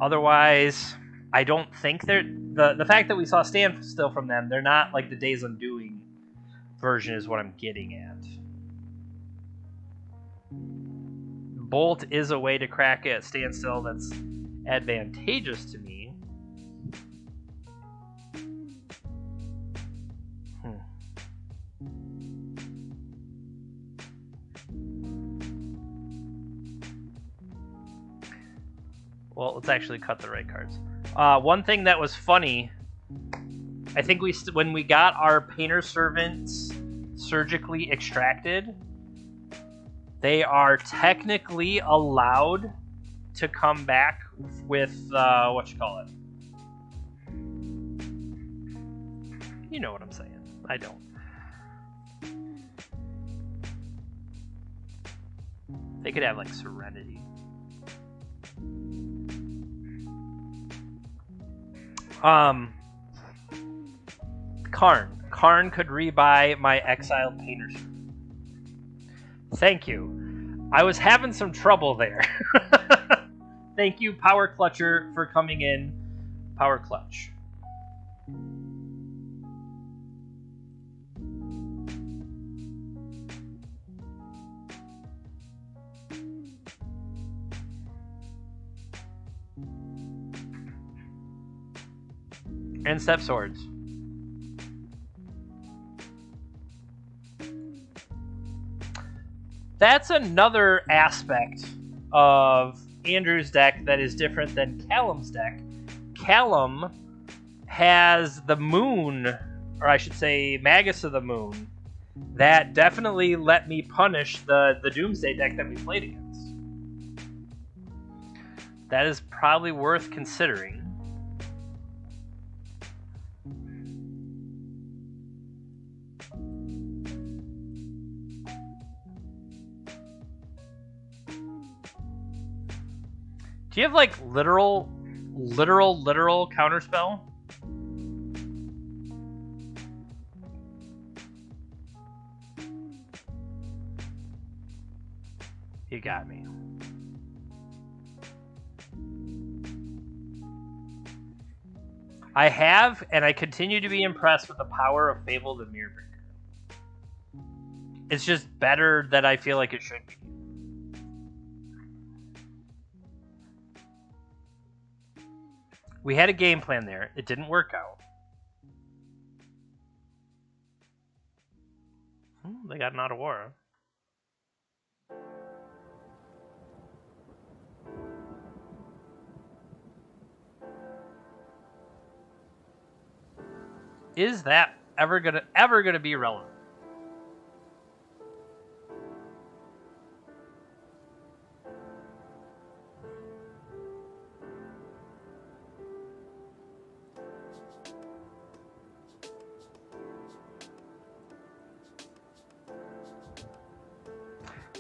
Speaker 1: Otherwise... I don't think they're... The fact that we saw Standstill from them, they're not like the Days Undoing version is what I'm getting at. Bolt is a way to crack it at Standstill that's advantageous to me. Well, let's actually cut the right cards. One thing that was funny, I think when we got our Painter Servants surgically extracted, they are technically allowed to come back with, whatchamacallit. You know what I'm saying. I don't. They could have, like, Serenity. Karn. Karn could rebuy my exiled Painter Servant. Thank you. I was having some trouble there. Thank you, Power Clutcher, for coming in. Power Clutch. And Step Swords. That's another aspect of Andrew's deck that is different than Callum's deck. Callum has the moon, or I should say Magus of the Moon, that definitely let me punish the Doomsday deck that we played against. That is probably worth considering. Do you have, like, literal counterspell? You got me. I have, and I continue to be impressed with the power of Fabled and Mirrorbreaker. It's just better than I feel like it should be. We had a game plan there. It didn't work out. They got an out of war. Is that ever gonna be relevant?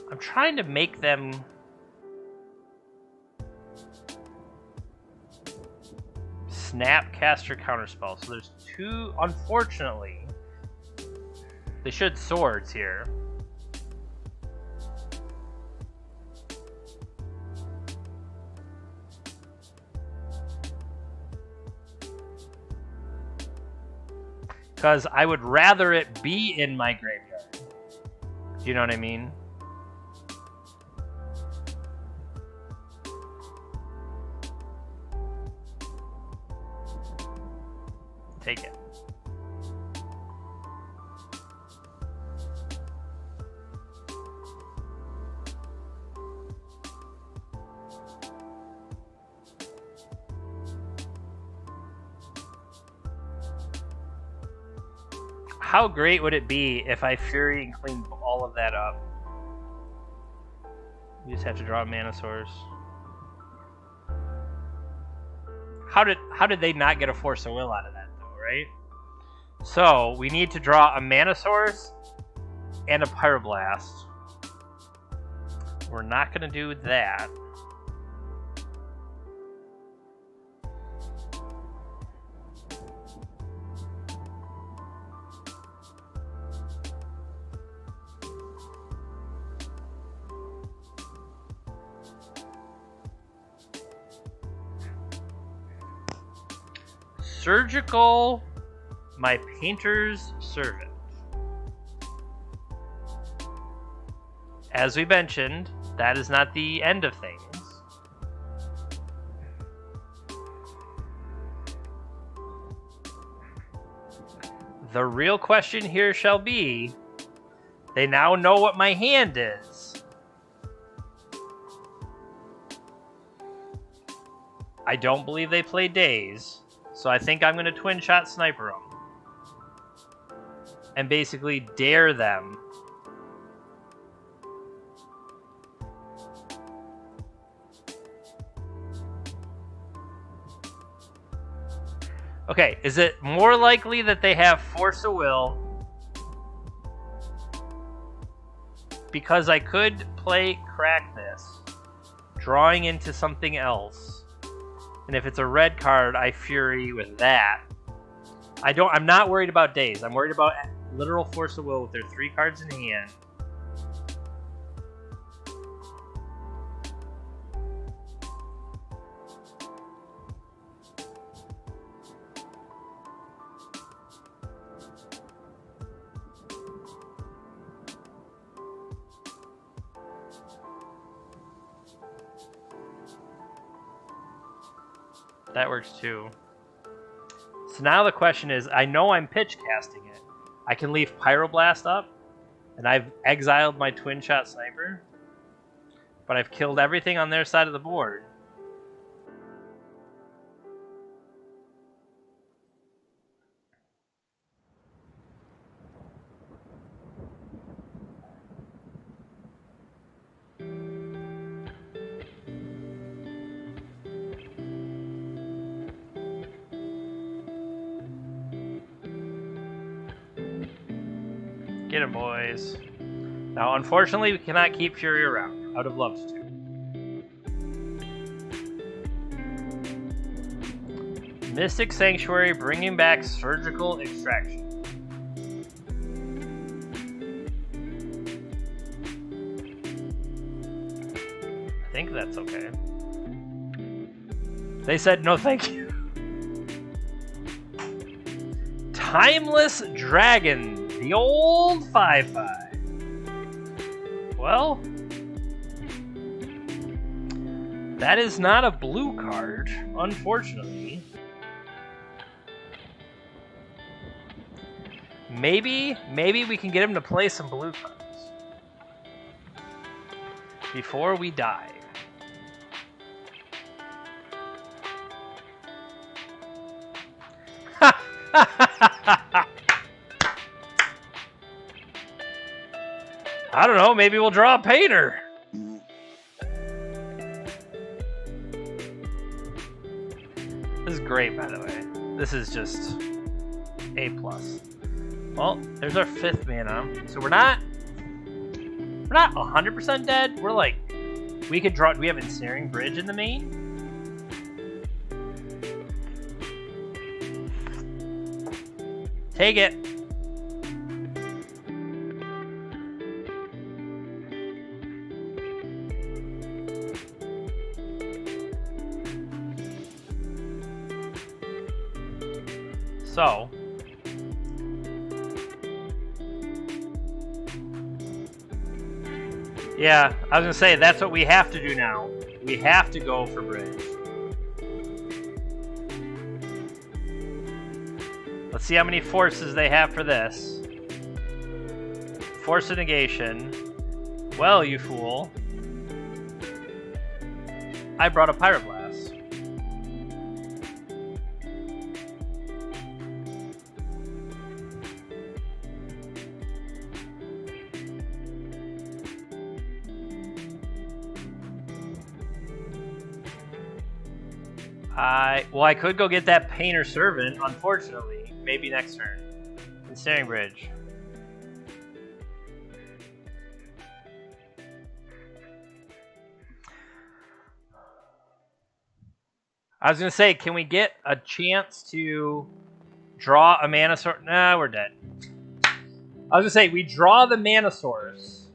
Speaker 1: I'm trying to make them Snapcaster Counterspell. So there's two, unfortunately. They should swords here. Because I would rather it be in my graveyard. Do you know what I mean? Take it. How great would it be if I Fury and cleaned all of that up? You just have to draw a mana source. How did they not get a Force of Will out of that? Right? So we need to draw a mana source and a Pyroblast. We're not going to do that. Surgical, my Painter's Servant. As we mentioned, that is not the end of things. The real question here shall be, they now know what my hand is. I don't believe they play Daze. So I think I'm going to twin shot sniper them. And basically dare them. Okay, is it more likely that they have Force of Will? Because I could play Crack this, drawing into something else. And if it's a red card, I Fury with that. I'm not worried about Daze. I'm worried about literal Force of Will with their 3 cards in hand. That works too. So now the question is, I know I'm pitch casting it. I can leave Pyroblast up, and I've exiled my twin shot sniper, but I've killed everything on their side of the board. Get him, boys. Now, unfortunately, we cannot keep Fury around. I would have loved to. Mystic Sanctuary bringing back Surgical Extraction. I think that's okay. They said no thank you. Timeless Dragon. The old 5/5. Well, that is not a blue card, unfortunately. Maybe we can get him to play some blue cards before we die. I don't know, maybe we'll draw a painter. This is great, by the way. This is just A+. Well, there's our 5th mana. So we're not 100% dead. We're like, we could draw. Do we have Ensnaring Bridge in the main? Take it. So, yeah, I was gonna say that's what we have to do now. We have to go for bridge. Let's see how many forces they have for this. Force of negation. Well, you fool. I brought a Pyroblast. Well, I could go get that Painter Servant, unfortunately. Maybe next turn. Ensnaring Bridge. I was going to say, can we get a chance to draw a mana source? Nah, we're dead. I was going to say, we draw the mana source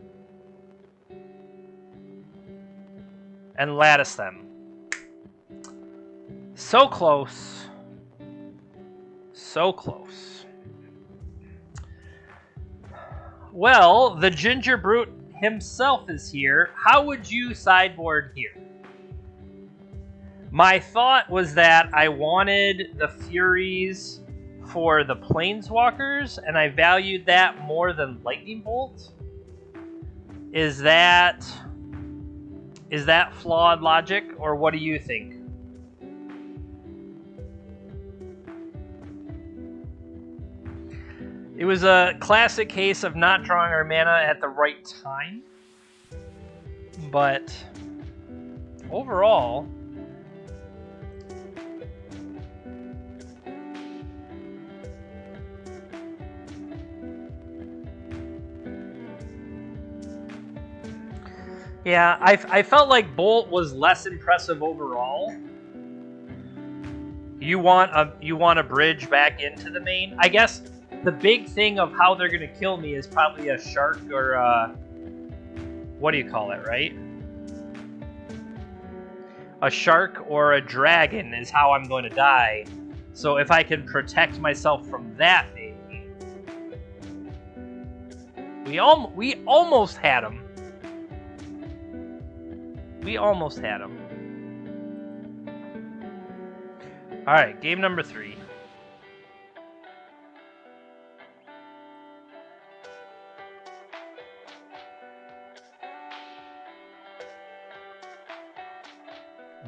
Speaker 1: and lattice them. So close. So close. Well, the Gingerbrute himself is here. How would you sideboard here? My thought was that I wanted the Faeries for the Planeswalkers, and I valued that more than Lightning Bolt. Is that flawed logic, or what do you think? It was a classic case of not drawing our mana at the right time, but overall, yeah, I felt like Bolt was less impressive overall. You want a bridge back into the main, I guess. The big thing of how they're going to kill me is probably a shark or what do you call it, right? A shark or a dragon is how I'm going to die. So if I can protect myself from that, maybe. We almost had him. We almost had him. All right, game number 3.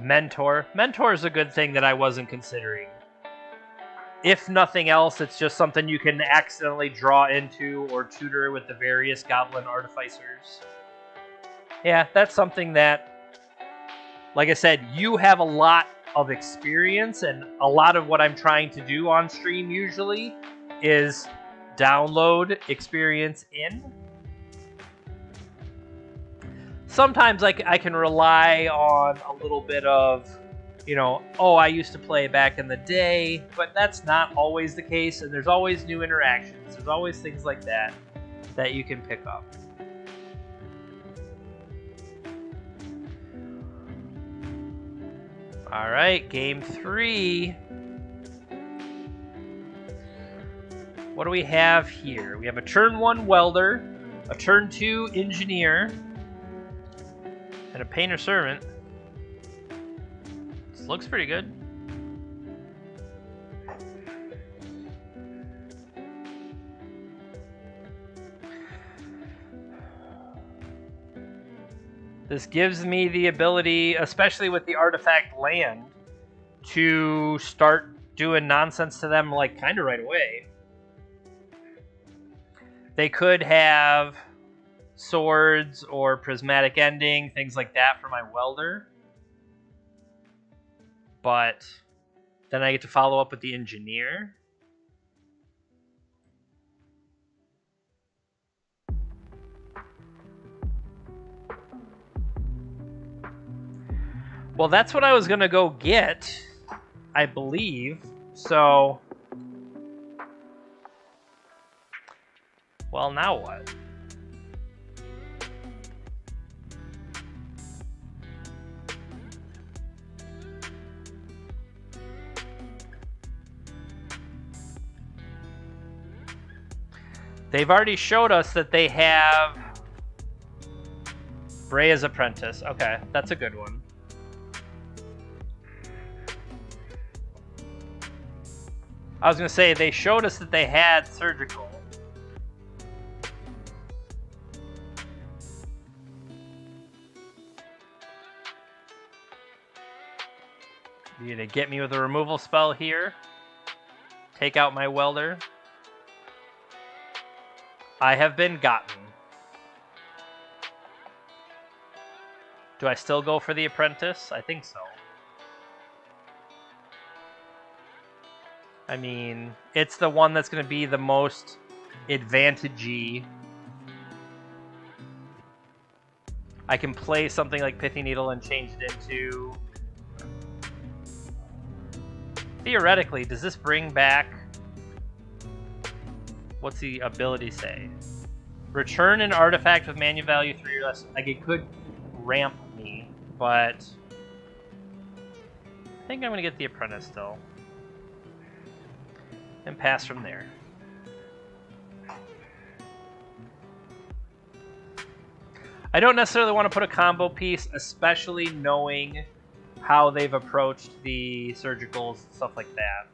Speaker 1: Mentor. Mentor is a good thing that I wasn't considering. If nothing else, it's just something you can accidentally draw into or tutor with the various goblin artificers. Yeah, that's something that, like I said, you have a lot of experience, and a lot of what I'm trying to do on stream usually is download experience in. Sometimes I can rely on a little bit of, you know, oh, I used to play back in the day, but that's not always the case, and there's always new interactions. There's always things like that that you can pick up. All right, game 3. What do we have here? We have a turn 1 welder, a turn 2 engineer, and a painter servant. This looks pretty good. This gives me the ability, especially with the artifact land, to start doing nonsense to them like kind of right away. They could have swords or prismatic ending, things like that for my welder. But then I get to follow up with the engineer. Well, that's what I was going to go get, I believe. So, well, now what? They've already showed us that they have Brea's Apprentice. Okay, that's a good one. I was going to say, they showed us that they had Surgical. You're going to get me with a removal spell here. Take out my welder. I have been gotten. Do I still go for the Apprentice? I think so. I mean, it's the one that's going to be the most advantagey. I can play something like Pithy Needle and change it into... Theoretically, does this bring back... What's the ability say? Return an artifact with mana value 3 or less. Like, it could ramp me, but... I think I'm going to get the Apprentice still. And pass from there. I don't necessarily want to put a combo piece, especially knowing how they've approached the surgicals, stuff like that.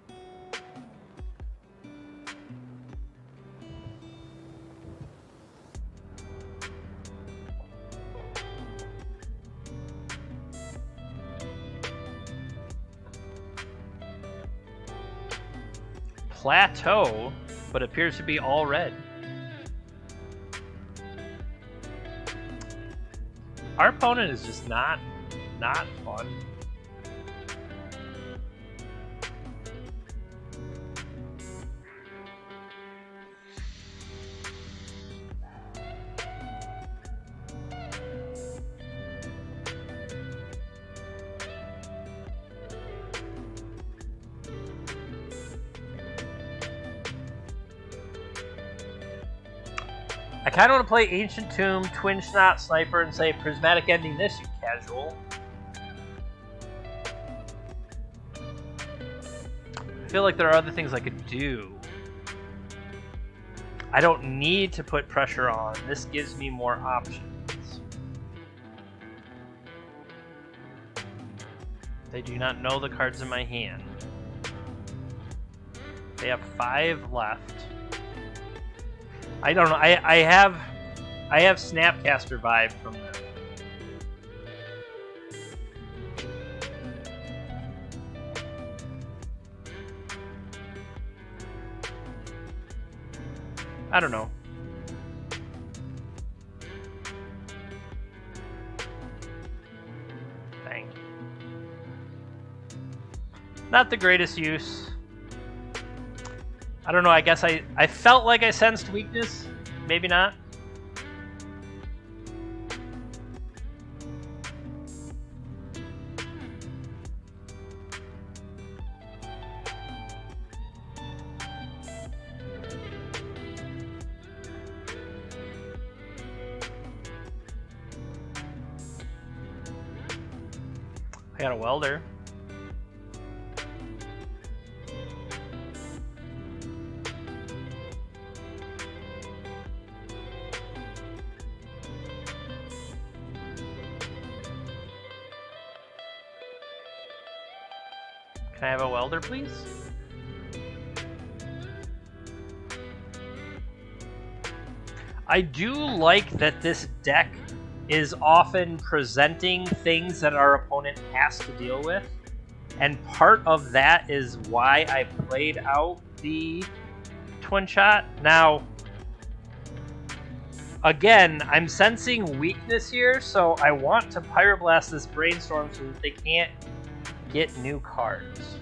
Speaker 1: Plateau, but appears to be all red. Our opponent is just not fun. I kind of want to play Ancient Tomb, Twin Snot, Sniper, and say Prismatic Ending this, you casual. I feel like there are other things I could do. I don't need to put pressure on. This gives me more options. They do not know the cards in my hand. They have 5 left. I don't know. I have Snapcaster vibe from them. I don't know. Dang. Not the greatest use. I don't know, I guess I felt like I sensed weakness. Maybe not. I got a welder. Can I have a welder, please? I do like that this deck is often presenting things that our opponent has to deal with. And part of that is why I played out the twin shot. Now, again, I'm sensing weakness here, so I want to Pyroblast this Brainstorm so that they can't get new cards.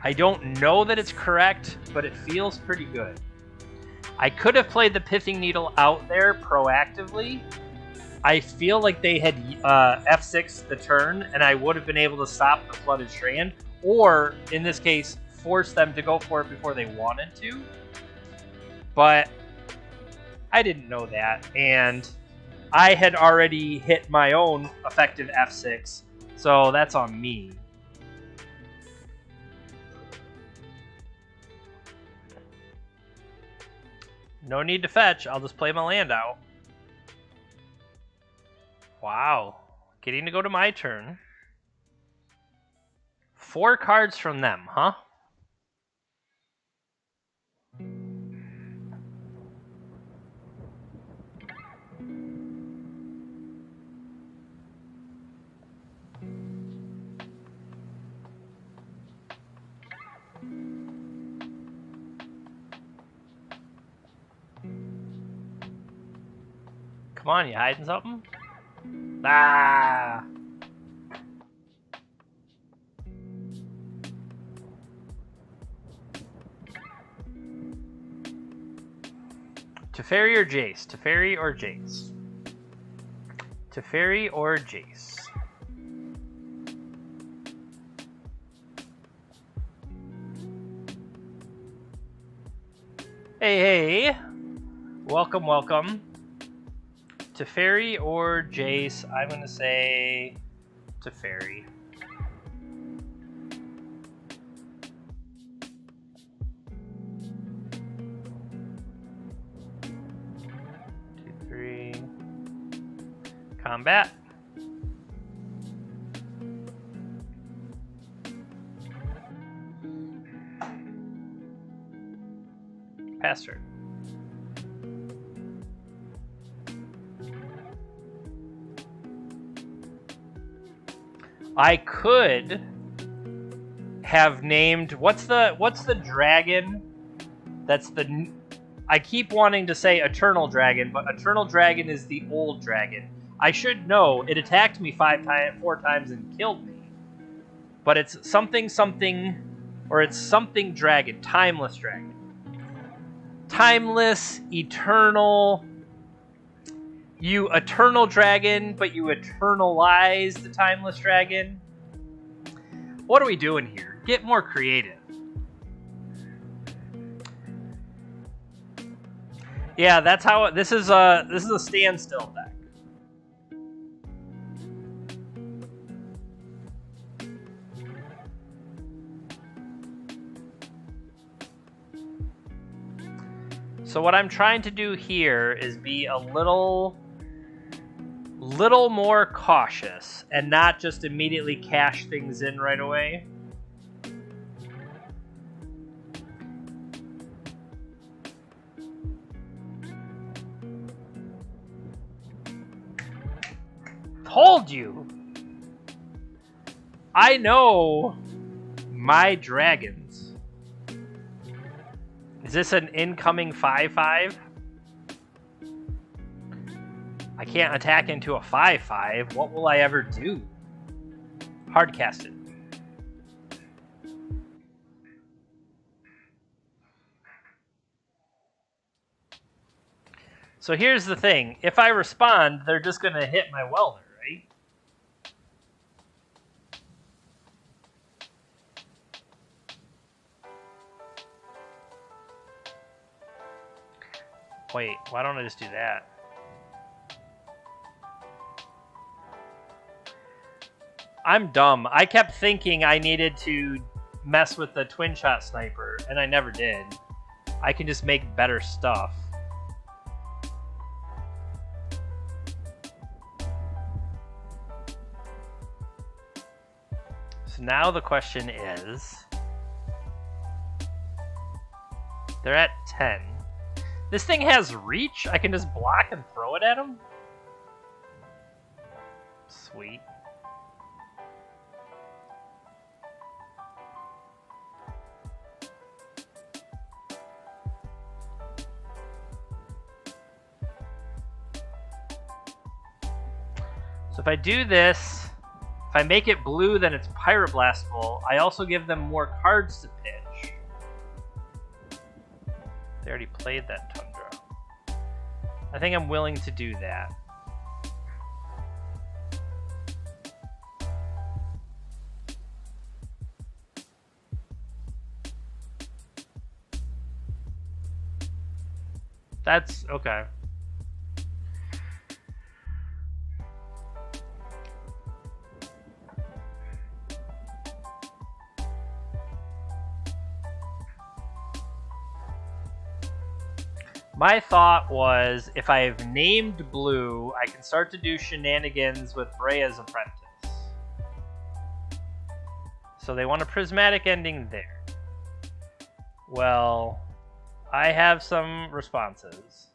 Speaker 1: I don't know that it's correct, but it feels pretty good. I could have played the Pithing Needle out there proactively. I feel like they had F6 the turn, and I would have been able to stop the Flooded Strand, or, in this case, force them to go for it before they wanted to. But I didn't know that, and I had already hit my own effective F6, so that's on me. No need to fetch, I'll just play my land out. Wow, getting to go to my turn. 4 cards from them, huh? Come on, you hiding something? Ah! Teferi or Jace? Teferi or Jace? Teferi or Jace? Hey, hey! Welcome, welcome. Teferi or Jace? I'm gonna say Teferi. Combat. Pass turn. I could have named what's the dragon that's the I keep wanting to say Eternal Dragon, but Eternal Dragon is the old dragon. I should know. It attacked me 4 times and killed me. But it's something, or it's something dragon. Timeless dragon. Timeless, eternal. You eternal dragon, but you eternalize the timeless dragon. What are we doing here? Get more creative. Yeah, that's how this is a standstill deck. So what I'm trying to do here is be a little little more cautious and not just immediately cash things in right away. Told you! I know my dragons. Is this an incoming 5/5? I can't attack into a 5/5. What will I ever do? Hardcast it. So here's the thing. If I respond, they're just going to hit my welder, right? Wait, why don't I just do that? I'm dumb. I kept thinking I needed to mess with the twin shot sniper, and I never did. I can just make better stuff. So now the question is... They're at 10. This thing has reach? I can just block and throw it at them? Sweet. So if I do this, if I make it blue, then it's pyroblastable. I also give them more cards to pitch. They already played that Tundra. I think I'm willing to do that. That's okay. My thought was, if I've named blue, I can start to do shenanigans with Brea's Apprentice. So they want a prismatic ending there. Well, I have some responses.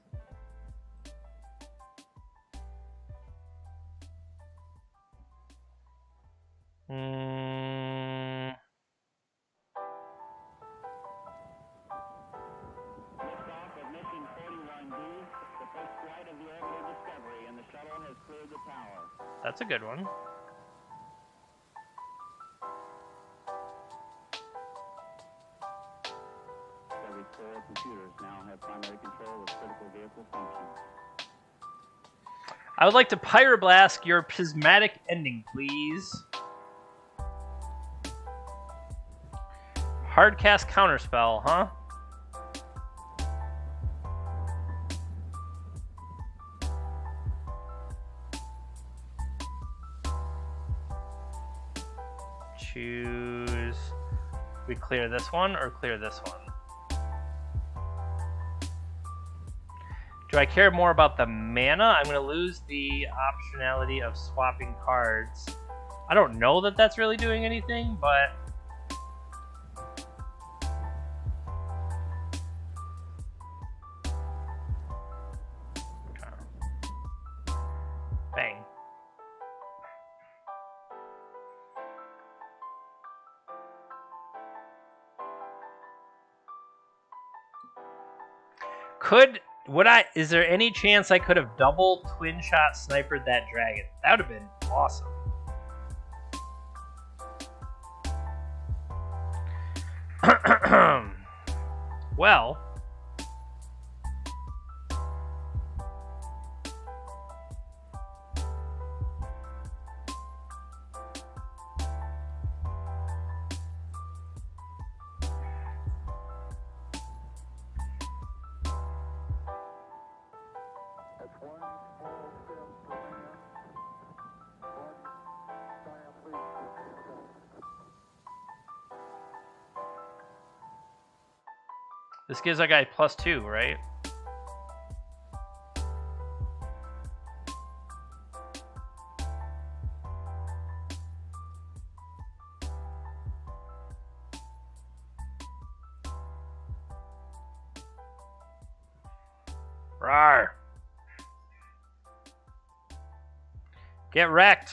Speaker 1: That's a good one.
Speaker 2: Every core computers now have primary control of critical vehicle functions.
Speaker 1: I would like to pyroblast your prismatic ending, please. Hardcast counterspell, huh? Choose. We clear this one or clear this one? Do I care more about the mana? I'm going to lose the optionality of swapping cards. I don't know that that's really doing anything, but... Bang. Is there any chance I could have double twin shot snipered that dragon? That would have been awesome. Well, this gives that guy +2, right? Rawr. Get wrecked.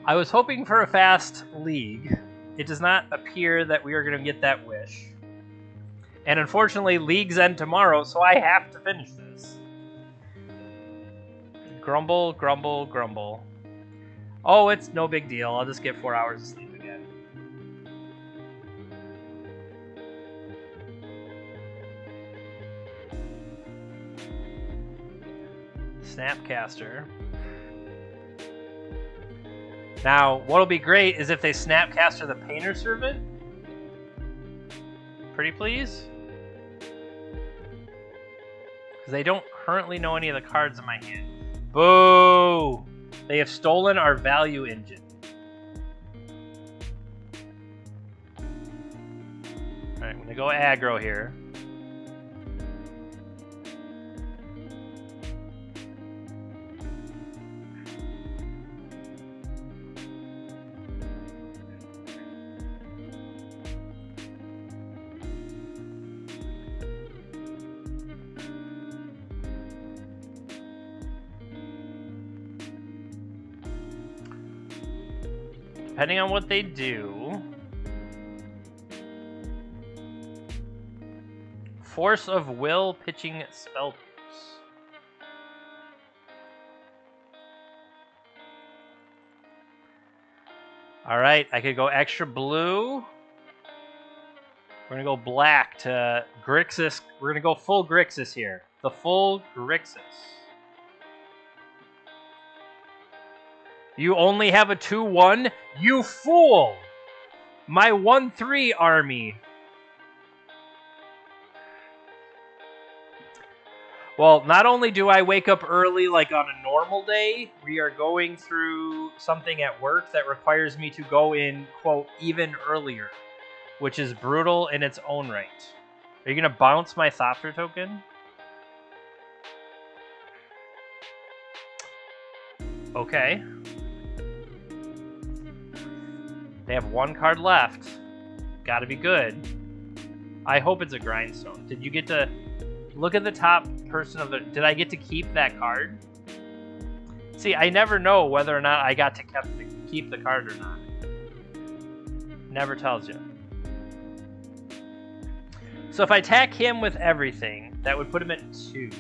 Speaker 1: I was hoping for a fast league. It does not appear that we are going to get that wish. And unfortunately, leagues end tomorrow, so I have to finish this. Grumble, grumble, grumble. Oh, it's no big deal. I'll just get 4 hours of sleep again. Snapcaster. Now, what'll be great is if they Snapcaster the Painter Servant. Pretty please? Because they don't currently know any of the cards in my hand. Boo! They have stolen our value engine. Alright, I'm gonna go aggro here. Depending on what they do. Force of Will pitching spell boost. Alright, I could go extra blue. We're gonna go black to Grixis. We're gonna go full Grixis here. The full Grixis. You only have a 2-1? You fool! My 1-3 army. Well, not only do I wake up early like on a normal day, we are going through something at work that requires me to go in, quote, even earlier, which is brutal in its own right. Are you going to bounce my Thopter token? Okay. They have one card left. Gotta be good. I hope it's a Grindstone. Did you get to look at the top person of the... Did I get to keep that card? See, I never know whether or not I got to keep the card or not. Never tells you. So if I attack him with everything, that would put him at 2.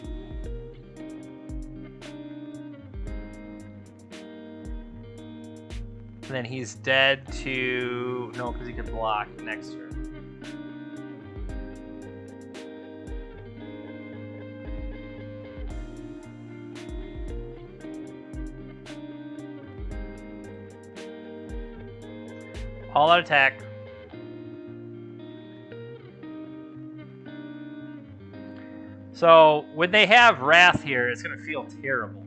Speaker 1: And then he's dead to... No, because he could block next turn. All out attack. So, when they have Wrath here, it's going to feel terrible.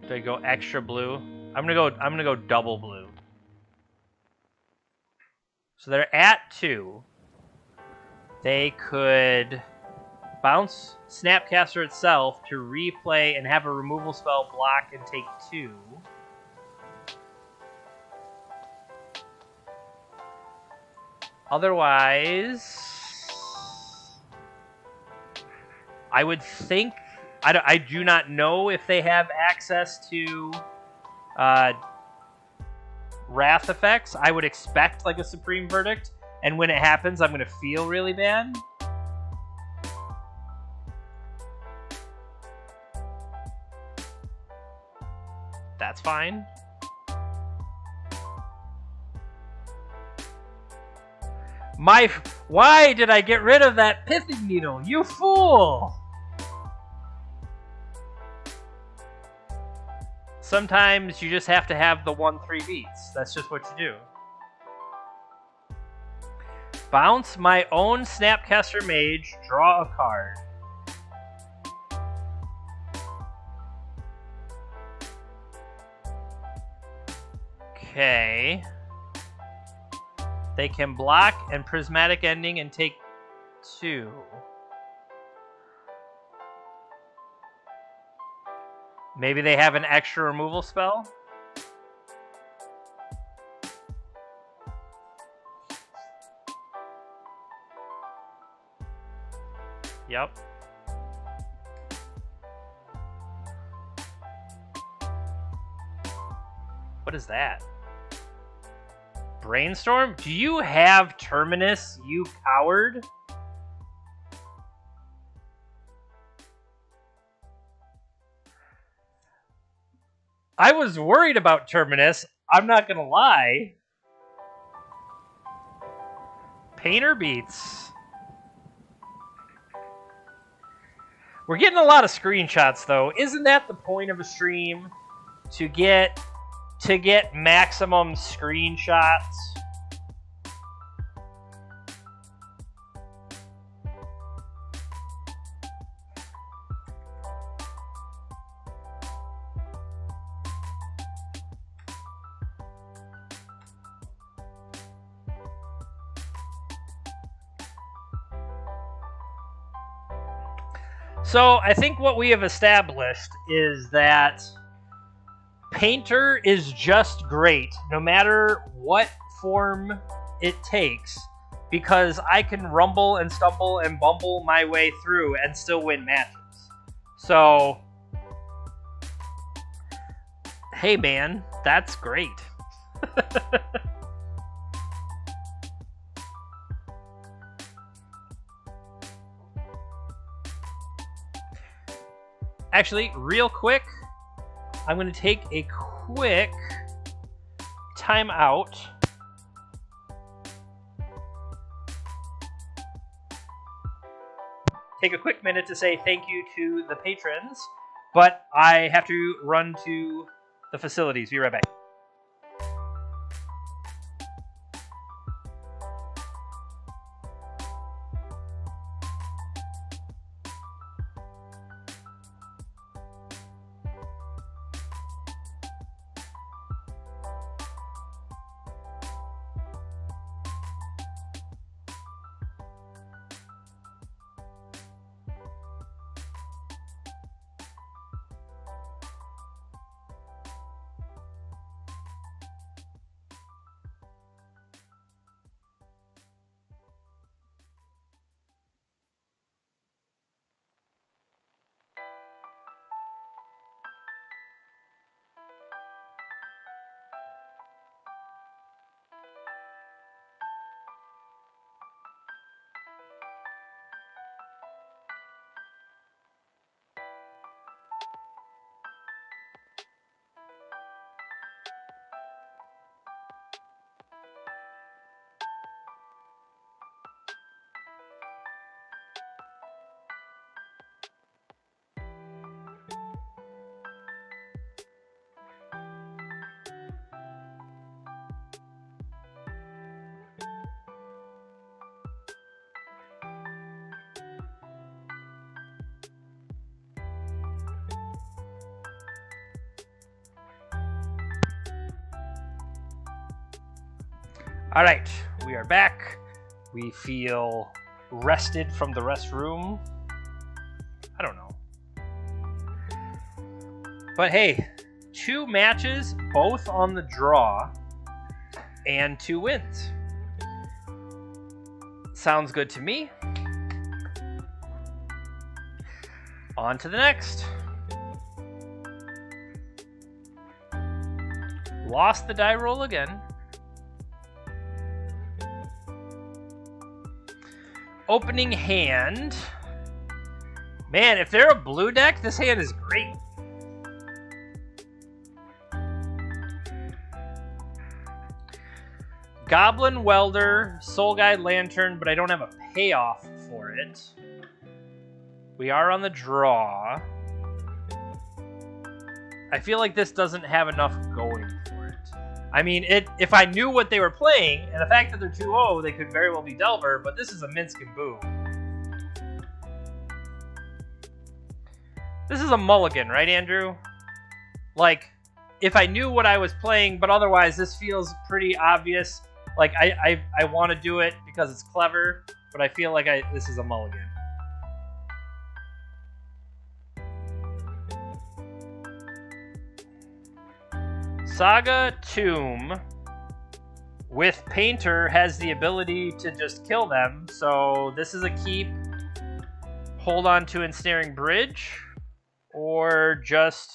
Speaker 1: Do I go extra blue? I'm gonna go double blue. So they're at 2. They could bounce Snapcaster itself to replay and have a removal spell block and take 2. Otherwise, I would think... I do not know if they have access to Wrath effects. I would expect like a Supreme Verdict, and when it happens, I'm going to feel really bad. That's fine. Why did I get rid of that Pithing Needle? You fool! Sometimes you just have to have the 1-3 beats. That's just what you do. Bounce my own Snapcaster Mage, draw a card. Okay. They can block and Prismatic Ending and take 2. Maybe they have an extra removal spell? Yep. What is that? Brainstorm? Do you have Terminus, you coward? I was worried about Terminus. I'm not gonna lie. Painter beats. We're getting a lot of screenshots, though. Isn't that the point of a stream? To get maximum screenshots? So I think what we have established is that Painter is just great, no matter what form it takes, because I can rumble and stumble and bumble my way through and still win matches. So, hey man, that's great. Actually, real quick, I'm going to take a quick time out. Take a quick minute to say thank you to the patrons, but I have to run to the facilities. Be right back. All right, we are back. We feel rested from the rest room. I don't know. But hey, 2 matches, both on the draw, and 2 wins. Sounds good to me. On to the next. Lost the die roll again. Opening hand. Man, if they're a blue deck, this hand is great. Goblin Welder, Soul Guide Lantern, but I don't have a payoff for it. We are on the draw. I feel like this doesn't have enough going for it. I mean, if I knew what they were playing, and the fact that they're 2-0, they could very well be Delver, but this is a Minsk and Boo. This is a mulligan, right, Andrew? Like, if I knew what I was playing, but otherwise this feels pretty obvious. Like, I want to do it because it's clever, but I feel like this is a mulligan. Saga Tomb with Painter has the ability to just kill them, so this is a keep. Hold on to Ensnaring Bridge, or just...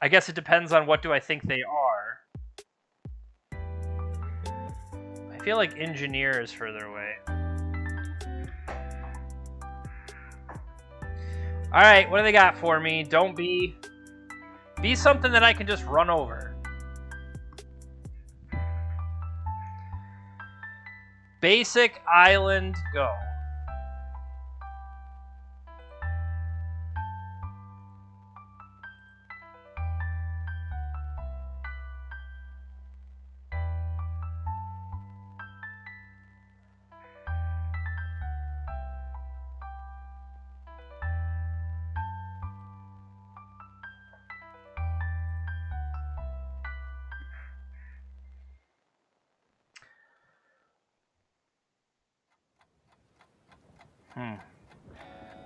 Speaker 1: I guess it depends on what do I think they are. I feel like Engineer is further away. Alright, what do they got for me? Don't be something that I can just run over. Basic Island, go.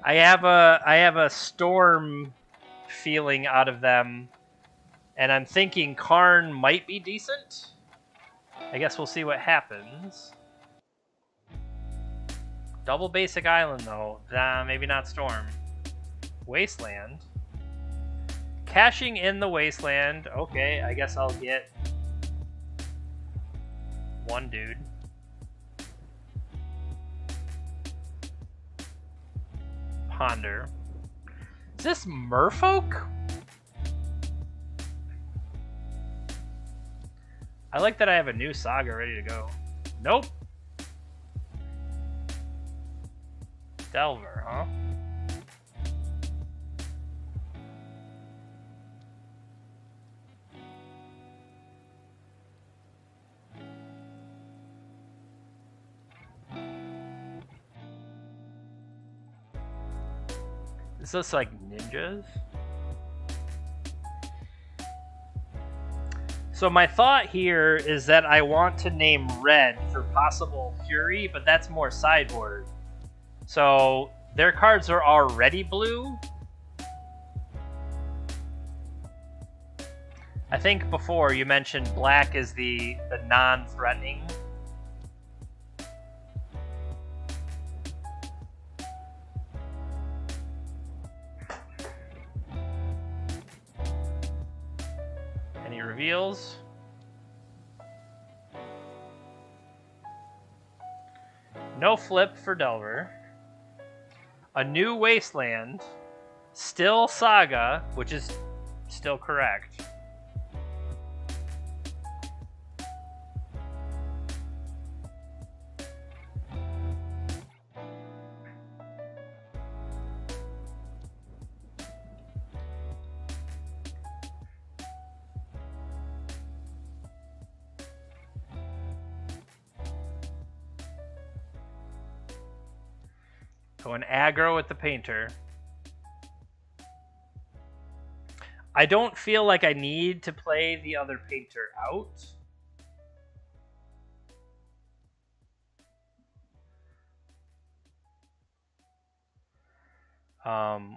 Speaker 1: I have a storm feeling out of them, and I'm thinking Karn might be decent. I guess we'll see what happens. Double Basic Island though, maybe not Storm. Wasteland. Cashing in the Wasteland. Okay, I guess I'll get one dude. Ponder. Is this Merfolk? I like that I have a new saga ready to go. Nope. Delver, huh? Is this like ninjas? So my thought here is that I want to name red for possible Fury, but that's more sideboard. So their cards are already blue. I think before you mentioned black is the non-threatening. Any reveals? No flip for Delver. A new Wasteland. Still Saga, which is still correct. So an aggro with the Painter. I don't feel like I need to play the other Painter out.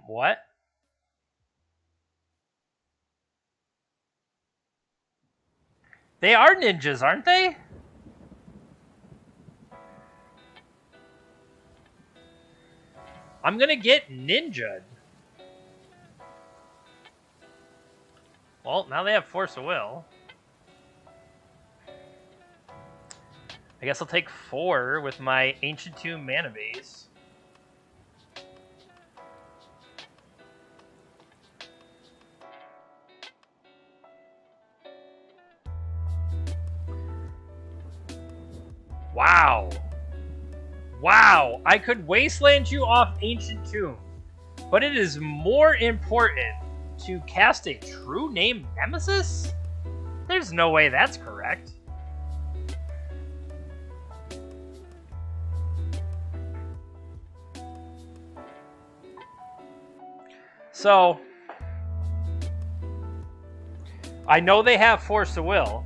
Speaker 1: What? They are ninjas, aren't they? I'm gonna get ninja'd. Well, now they have Force of Will. I guess I'll take 4 with my Ancient Tomb mana base. Wow. Wow, I could Wasteland you off Ancient Tomb, but it is more important to cast a true name Nemesis? There's no way that's correct. So, I know they have Force of Will.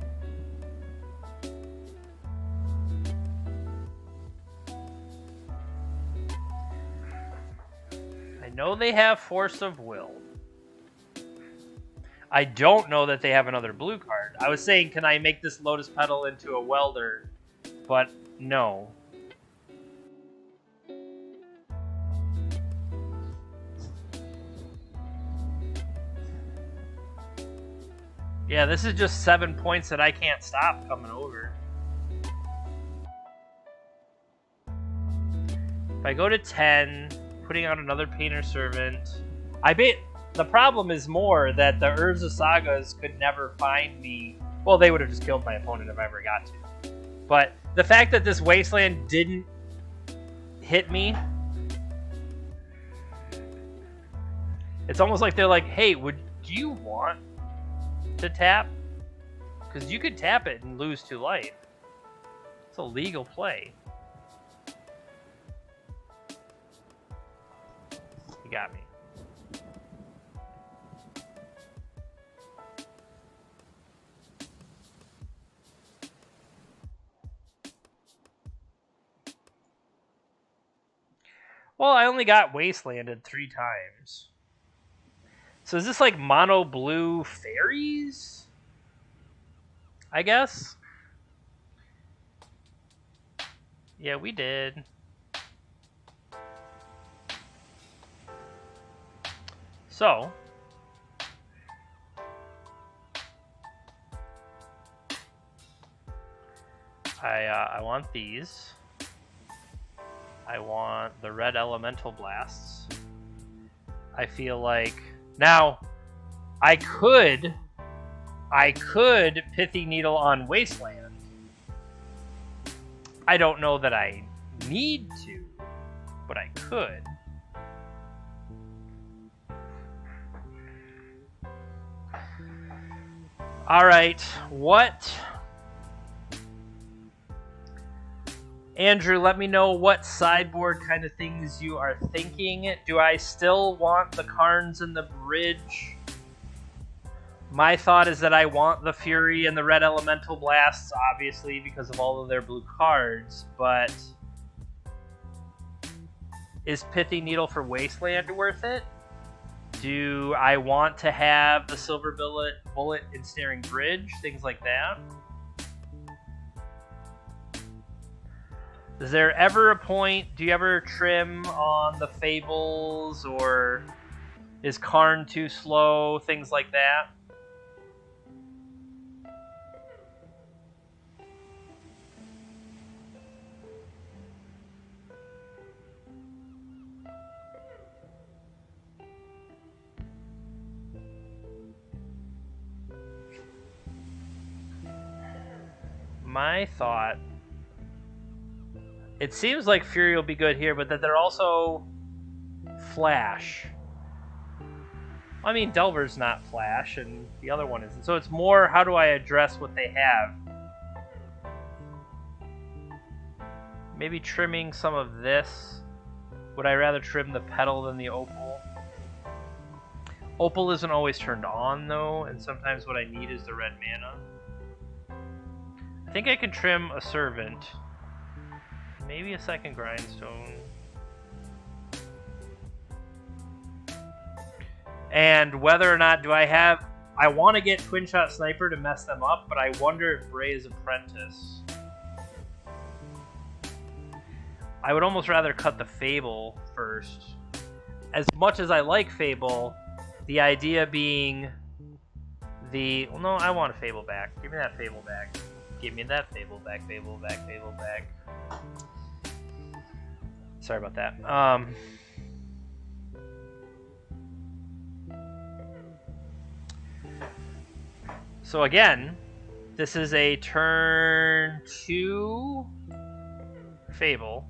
Speaker 1: I know they have Force of Will. I don't know that they have another blue card. I was saying, can I make this Lotus Petal into a welder? But no. Yeah, this is just 7 points that I can't stop coming over. If I go to 10, putting out another Painter Servant, the problem is more that the Urza Sagas could never find me. Well, they would have just killed my opponent if I ever got to. But the fact that this Wasteland didn't hit me, it's almost like they're like, hey, do you want to tap? Because you could tap it and lose 2 life. It's a legal play. You got me. Well, I only got Wastelanded 3 times. So is this like mono blue Faeries? I guess? Yeah, we did. So, I want these. I want the red elemental blasts. I feel like now I could Pithy Needle on Wasteland. I don't know that I need to, but I could. All right, what? Andrew, let me know what sideboard kind of things you are thinking. Do I still want the Karns and the Bridge? My thought is that I want the Fury and the Red Elemental Blasts, obviously, because of all of their blue cards, but is Pithy Needle for Wasteland worth it? Do I want to have the Silver Bullet Ensnaring Bridge? Things like that. Is there ever a point, do you ever trim on the Fables, or is Karn too slow? Things like that. My thought, it seems like Fury will be good here, but that they're also Flash. I mean, Delver's not Flash, and the other one isn't. So it's more, how do I address what they have? Maybe trimming some of this. Would I rather trim the Petal than the Opal? Opal isn't always turned on, though, and sometimes what I need is the red mana. I think I can trim a Servant. Maybe a second Grindstone. And whether or not do I want to get Twin Shot Sniper to mess them up, but I wonder if Bray's Apprentice. I would almost rather cut the Fable first. As much as I like Fable, the idea being well, no, I want a Fable back. Give me that Fable back. Give me that Fable back, Fable back, Fable back. Sorry about that. So again, this is a turn 2 Fable.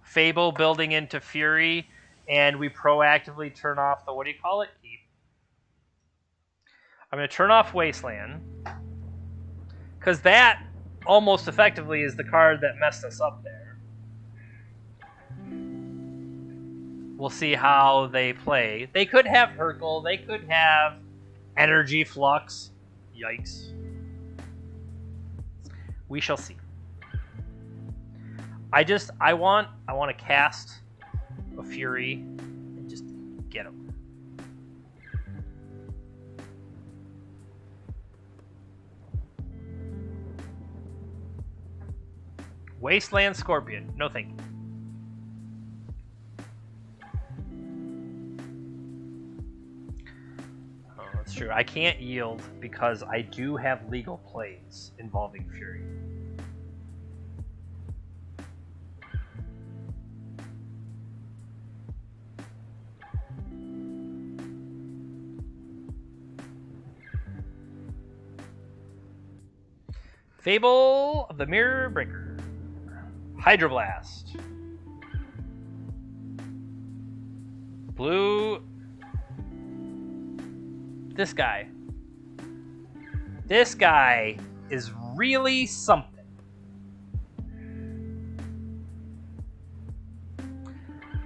Speaker 1: Fable building into Fury, and we proactively turn off the, what do you call it? Keep. I'm going to turn off Wasteland, because that almost effectively is the card that messed us up there. We'll see how they play. They could have Hercule, they could have Energy Flux. Yikes. We shall see. I want to cast a Fury and just get him. Wasteland Scorpion. No thank you. Oh, that's true. I can't yield because I do have legal plays involving Fury. Fable of the Mirror Breaker. Hydroblast. Blue. This guy. This guy is really something.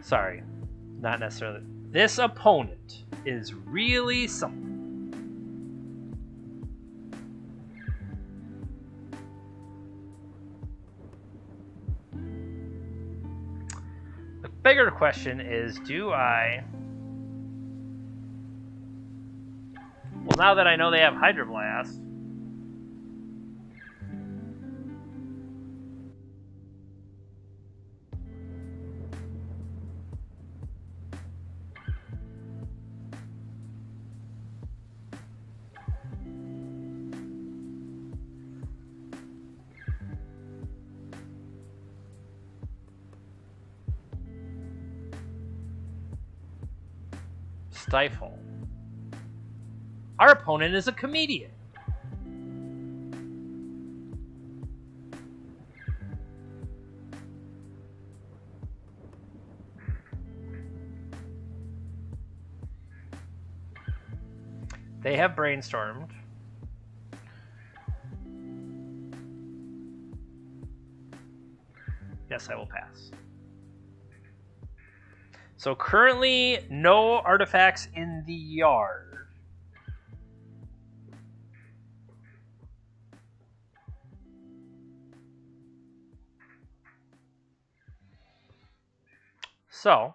Speaker 1: Sorry, not necessarily. This opponent is really something. The bigger question is, do I... Well, now that I know they have Hydroblast... Stifle. Our opponent is a comedian. They have brainstormed. Yes, I will pass. So currently, no artifacts in the yard. So,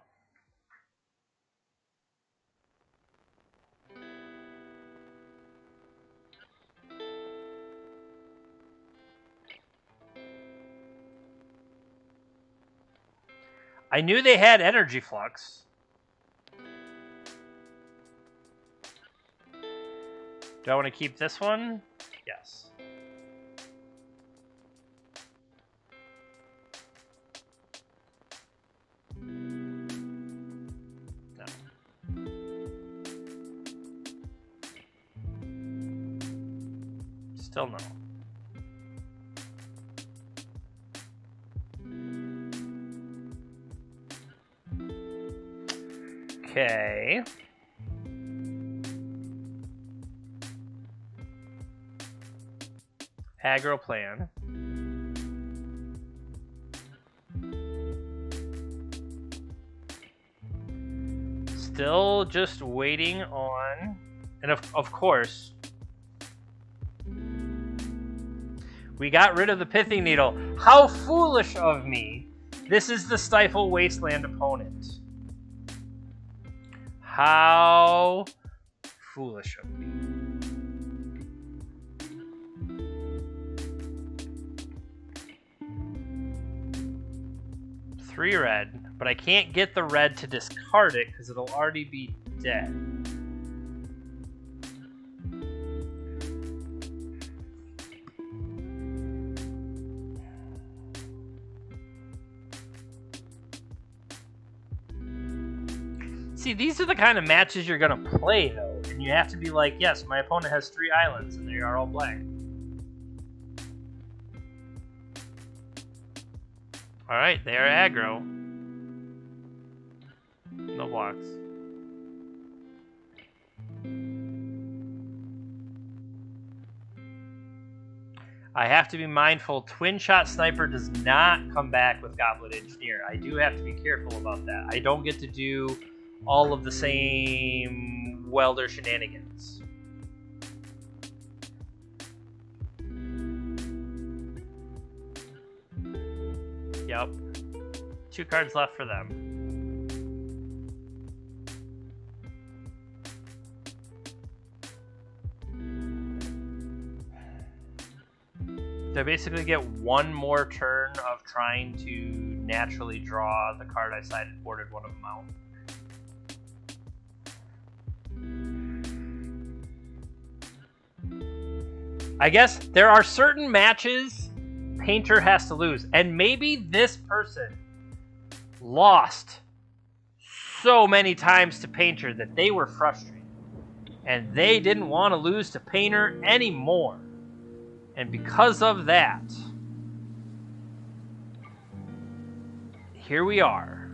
Speaker 1: I knew they had energy flux. Do I want to keep this one? Yes. No. Still no. Okay. Aggro plan. Still just waiting on, and of course, we got rid of the Pithing Needle. How foolish of me. This is the Stifle Wasteland opponent. How foolish of me. Three red, but I can't get the red to discard it because it'll already be dead. See, these are the kind of matches you're going to play, though. And you have to be like, yes, my opponent has 3 islands, and they are all black. Alright, they are aggro. No blocks. I have to be mindful, Twin Shot Sniper does not come back with Goblet Engineer. I do have to be careful about that. I don't get to do all of the same welder shenanigans. Yep. 2 cards left for them. Do I basically get one more turn of trying to naturally draw the card I sideboarded one of them out? I guess there are certain matches Painter has to lose. And maybe this person lost so many times to Painter that they were frustrated. And they didn't want to lose to Painter anymore. And because of that, here we are.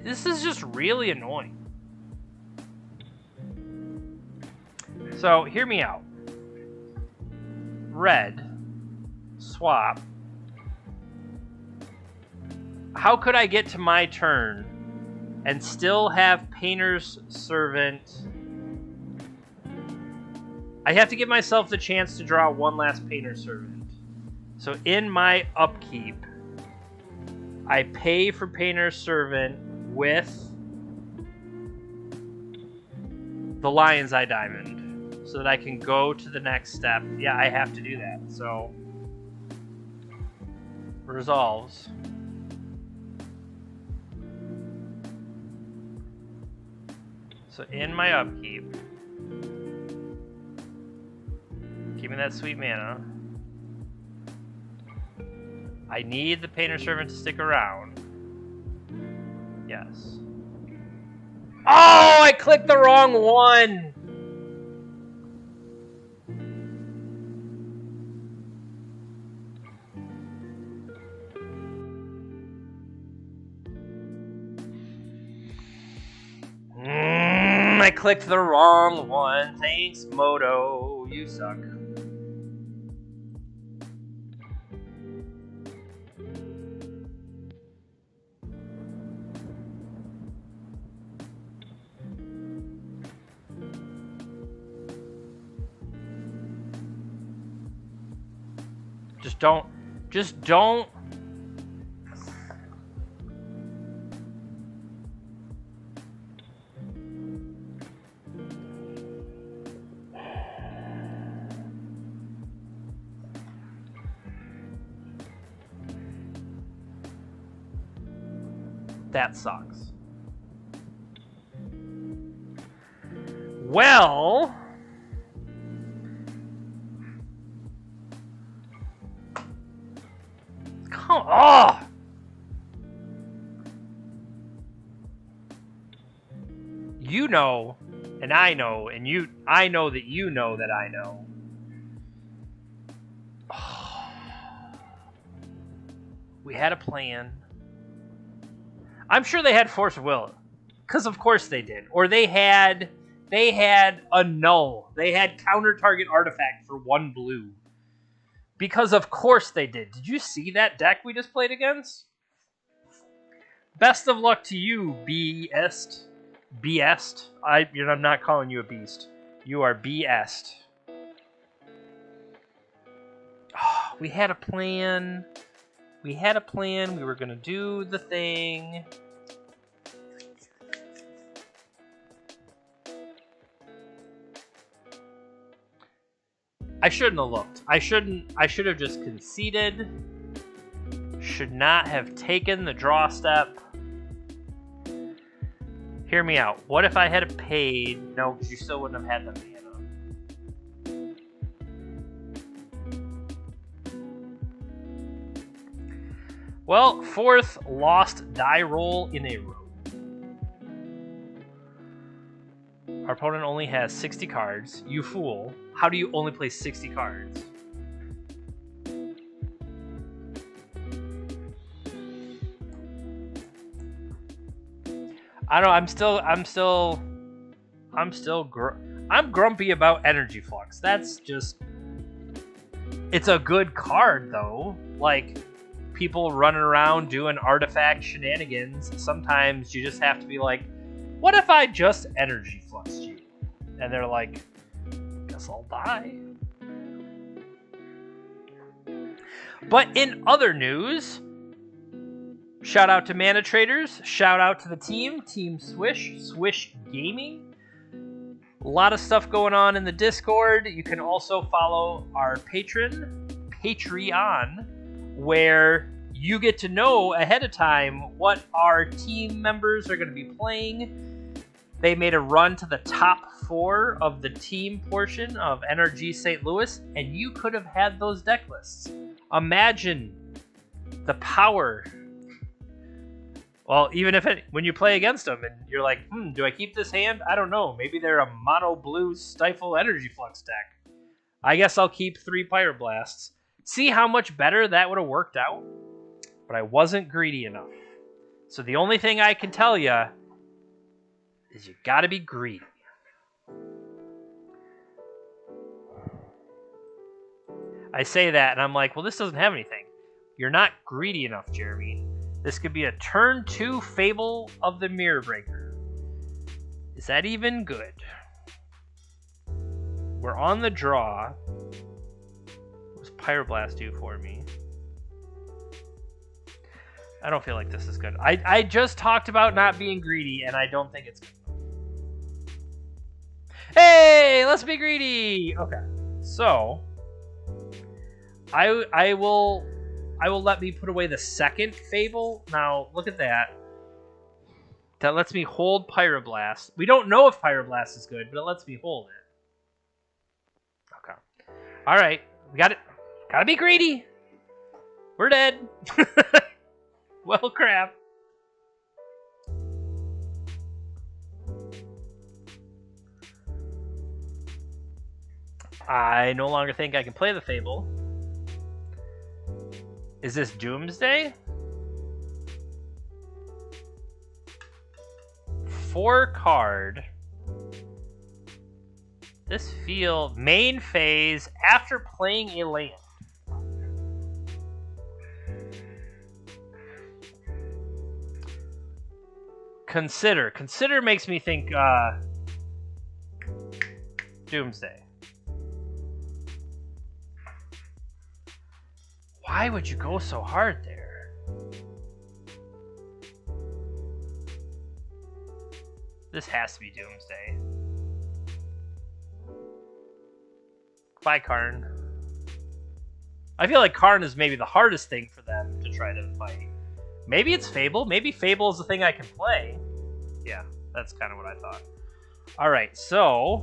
Speaker 1: This is just really annoying. So, hear me out. Red, swap. How could I get to my turn and still have Painter's Servant? I have to give myself the chance to draw one last Painter's Servant. So in my upkeep, I pay for Painter's Servant with the Lion's Eye Diamond so that I can go to the next step. Yeah, I have to do that. So, resolves. So in my upkeep, give me that sweet mana. I need the Painter's Servant to stick around. Yes. Oh, I clicked the wrong one! I clicked the wrong one. Thanks, Moto. You suck. Just don't. That sucks. Well, come on. You know, and I know, and I know that you know that I know. We had a plan. I'm sure they had Force of Will, because of course they did. Or they had a null. They had counter target artifact for 1 blue. Because of course they did. Did you see that deck we just played against? Best of luck to you, Beast. Beast. I'm not calling you a beast. You are Beast. Oh, we had a plan. We had a plan. We were going to do the thing. I shouldn't have looked. I should have just conceded. Should not have taken the draw step. Hear me out. What if I had paid? No, because you still wouldn't have had the mana. Well, 4th lost die roll in a row. Our opponent only has 60 cards. You fool. How do you only play 60 cards? I don't know, I'm grumpy about Energy Flux. That's just, it's a good card though. Like, people running around doing artifact shenanigans, sometimes you just have to be like, what if I just Energy Fluxed you? And they're like, guess I'll die. But in other news, shout out to Mana Traders, shout out to the Team Swish, Swish Gaming. A lot of stuff going on in the Discord. You can also follow our patron, Patreon, where you get to know ahead of time what our team members are going to be playing. They made a run to the top 4 of the team portion of NRG St. Louis, and you could have had those deck lists. Imagine the power. Well, even if when you play against them and you're like, do I keep this hand? I don't know. Maybe they're a mono blue Stifle Energy Flux deck. I guess I'll keep 3 Pyroblasts. See how much better that would have worked out? But I wasn't greedy enough. So the only thing I can tell you is you gotta be greedy. I say that and I'm like, well, this doesn't have anything. You're not greedy enough, Jeremy. This could be a turn 2 Fable of the Mirror Breaker. Is that even good? We're on the draw. What does Pyroblast do for me? I don't feel like this is good. I just talked about not being greedy, and I don't think it's good. Hey, let's be greedy! Okay, so I will let me put away the second Fable. Now, look at that. That lets me hold Pyroblast. We don't know if Pyroblast is good, but it lets me hold it. Okay. All right. We got it. Gotta be greedy. We're dead. Well, crap. I no longer think I can play the Fable. Is this Doomsday? 4 card. This field, main phase, after playing a land. Consider. Consider makes me think Doomsday. Why would you go so hard there? This has to be Doomsday. Bye, Karn. I feel like Karn is maybe the hardest thing for them to try to fight. Maybe it's Fable. Maybe Fable is the thing I can play. Yeah, that's kind of what I thought. Alright, so...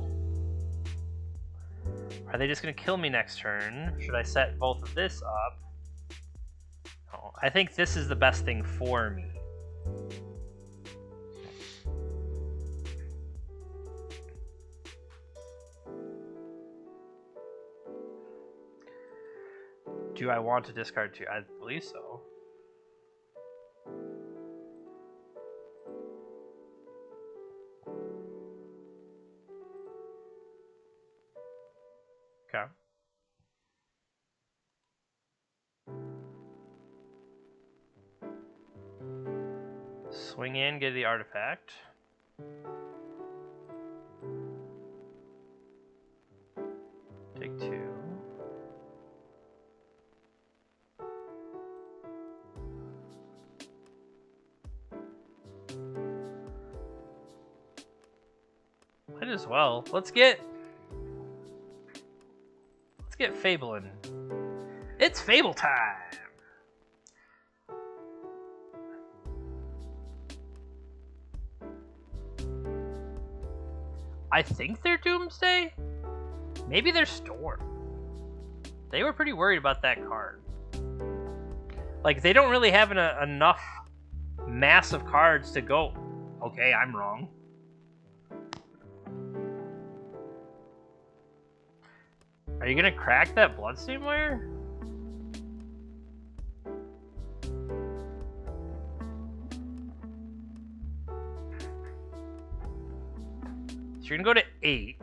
Speaker 1: Are they just going to kill me next turn? Should I set both of this up? Oh, I think this is the best thing for me. Do I want to discard 2? I believe so. Okay. Swing in, get the artifact. Take 2. Might as well. Let's get Fablein'. It's Fable time! I think they're Doomsday? Maybe they're Storm. They were pretty worried about that card. Like, they don't really have enough massive cards to go. Okay, I'm wrong. Are you gonna crack that Bloodstained Wire? So you're gonna go to 8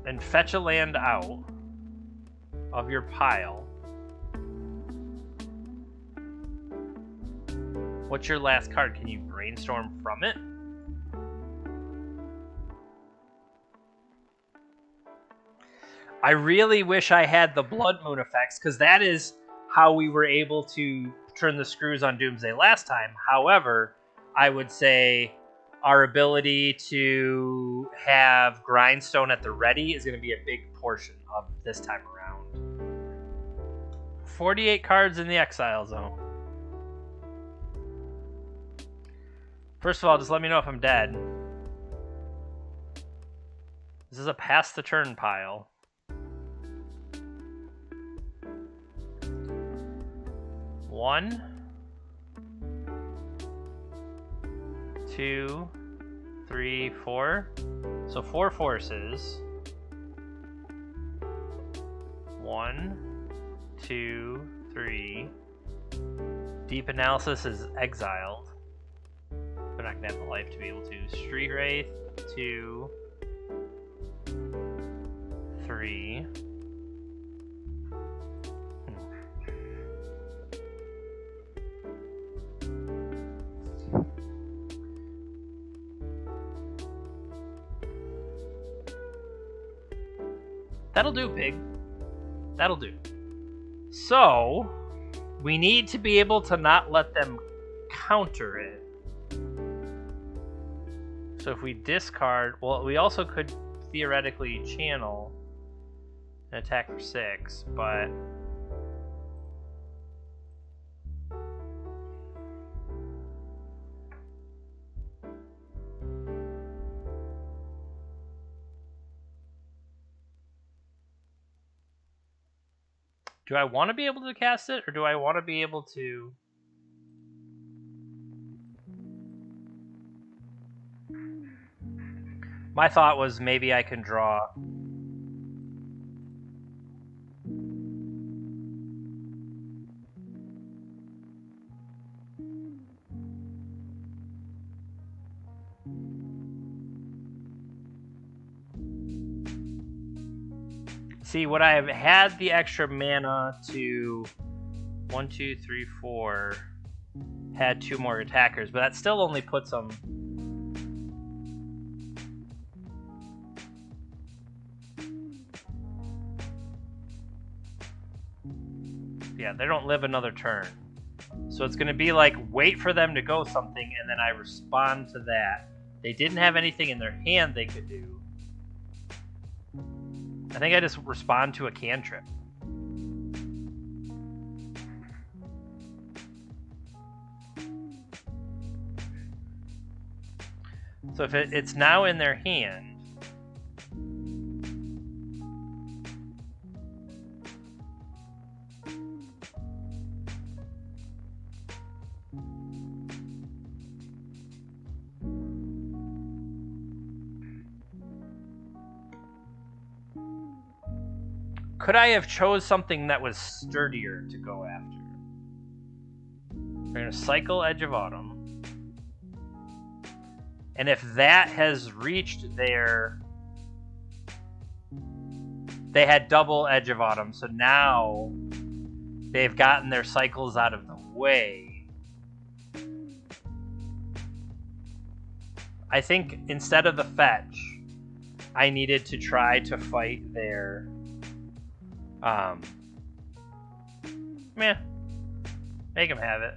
Speaker 1: and fetch a land out of your pile. What's your last card? Can you brainstorm from it? I really wish I had the Blood Moon effects, because that is how we were able to turn the screws on Doomsday last time. However, I would say our ability to have Grindstone at the ready is going to be a big portion of this time around. 48 cards in the exile zone. First of all, just let me know if I'm dead. This is a pass the turn pile. One, two, three, four. So 4 forces. 1, 2, 3. Deep Analysis is exiled. We're not gonna have the life to be able to. Street Wraith, 2, 3. That'll do, pig. That'll do. So, we need to be able to not let them counter it. So if we discard, well, we also could theoretically channel an attack for 6, but do I want to be able to cast it, or do I want to be able to... My thought was maybe I can draw... See, would I have had the extra mana to 1, 2, 3, 4, had 2 more attackers, but that still only puts them... Yeah, they don't live another turn. So it's going to be like, wait for them to go something, and then I respond to that. They didn't have anything in their hand they could do. I think I just respond to a cantrip. So if it's now in their hand, could I have chose something that was sturdier to go after? We're going to cycle Edge of Autumn. And if that has reached their... They had double Edge of Autumn, so now they've gotten their cycles out of the way. I think instead of the fetch, I needed to try to fight their... Meh. Make him have it.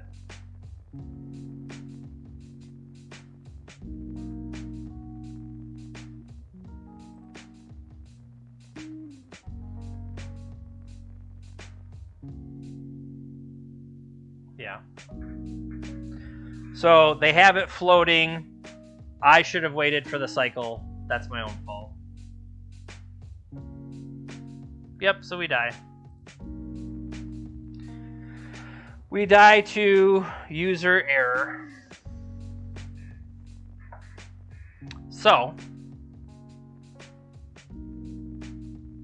Speaker 1: Yeah. So they have it floating. I should have waited for the cycle. That's my own fault. Yep, so we die. We die to user error. So,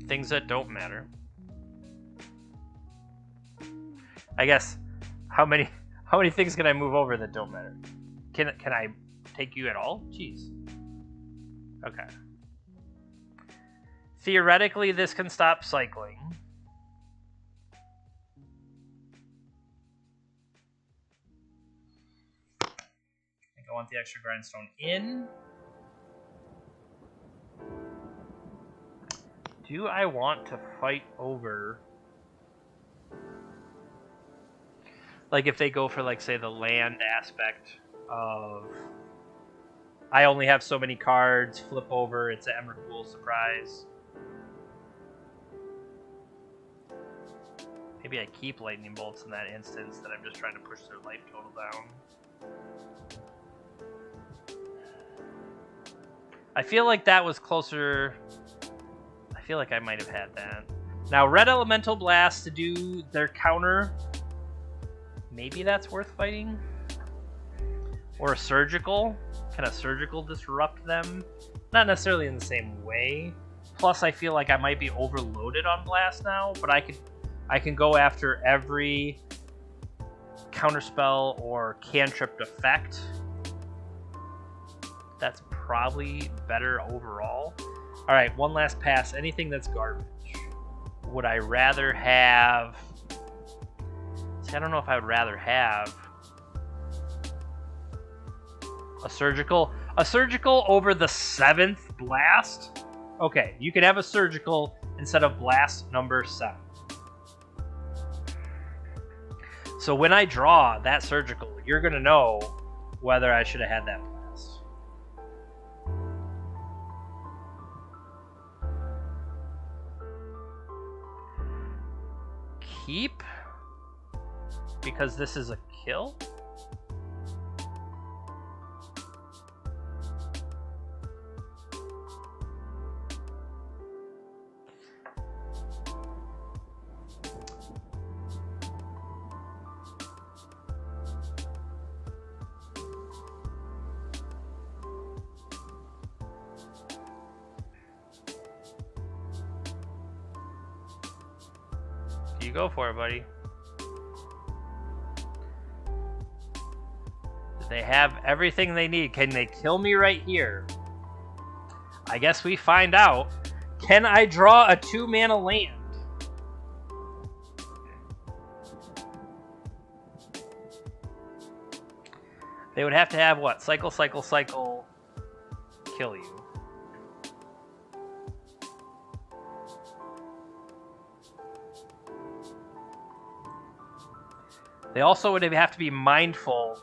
Speaker 1: things that don't matter. I guess, how many things can I move over that don't matter? Can I take you at all? Jeez. Okay. Theoretically, this can stop cycling. I think I want the extra grindstone in. Do I want to fight over... Like if they go for, like, say, the land aspect of... I only have so many cards, flip over, it's an Emrakul surprise. Maybe I keep lightning bolts in that instance, that I'm just trying to push their life total down. I feel like that was closer. I feel like I might have had that. Now, red elemental blast to do their counter. Maybe that's worth fighting. Or a surgical. Can a surgical disrupt them? Not necessarily in the same way. Plus, I feel like I might be overloaded on blast now, but I can go after every counterspell or cantrip effect. That's probably better overall. All right, one last pass. Anything that's garbage. Would I rather have... See, I don't know if I would rather have a surgical. A surgical over the 7th blast? Okay, you can have a surgical instead of blast number 7. So when I draw that surgical, you're going to know whether I should have had that blast. Keep, because this is a kill. You go for it, buddy. Do they have everything they need? Can they kill me right here? I guess we find out. Can I draw a 2-mana land? They would have to have what? Cycle, cycle, cycle, kill you. They also would have to be mindful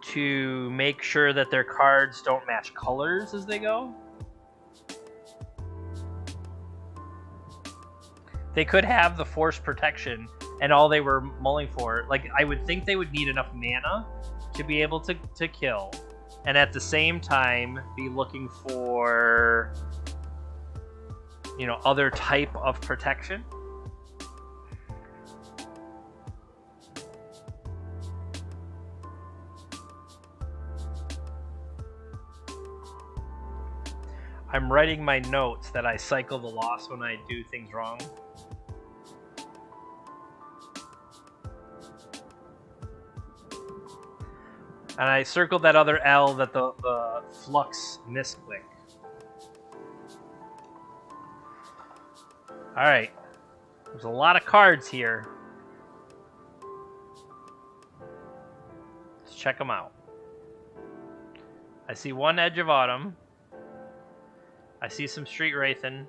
Speaker 1: to make sure that their cards don't match colors as they go. They could have the force protection and all they were mulling for. Like, I would think they would need enough mana to be able to kill. And at the same time, be looking for, you know, other type of protection. I'm writing my notes that I cycle the loss when I do things wrong. And I circled that other L that the flux misclick. Alright. There's a lot of cards here. Let's check them out. I see one Edge of Autumn. I see some Street Wraithen.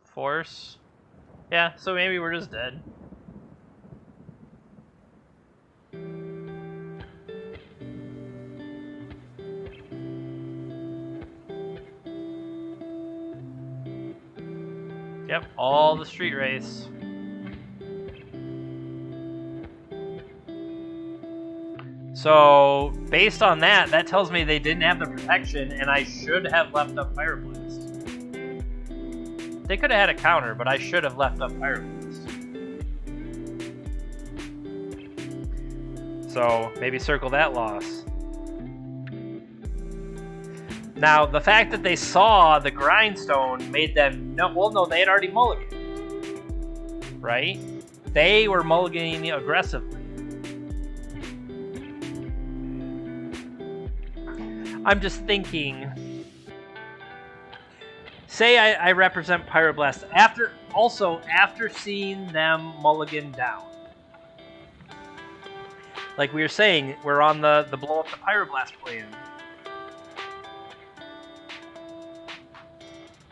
Speaker 1: Force. Yeah, so maybe we're just dead. Yep, all the Street Wraiths. So, based on that, that tells me they didn't have the protection, and I should have left up Fire Blast. They could have had a counter, but I should have left up Fire Blast. So, maybe circle that loss. Now, the fact that they saw the Grindstone made them... No, they had already mulliganed. Right? They were mulliganing aggressively. I'm just thinking... Say I represent Pyroblast. After seeing them mulligan down. Like we were saying, we're on the blow up the Pyroblast plan.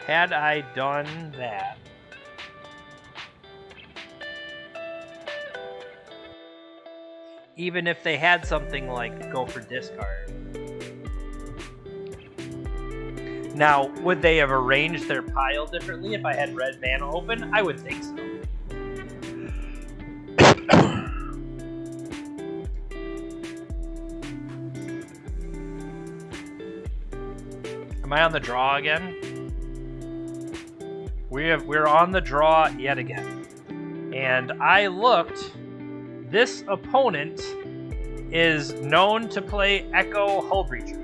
Speaker 1: Had I done that, even if they had something like go for discard. Now, would they have arranged their pile differently if I had red mana open? I would think so. Am I on the draw again? We're on the draw yet again. And I looked. This opponent is known to play Echo Hullbreacher.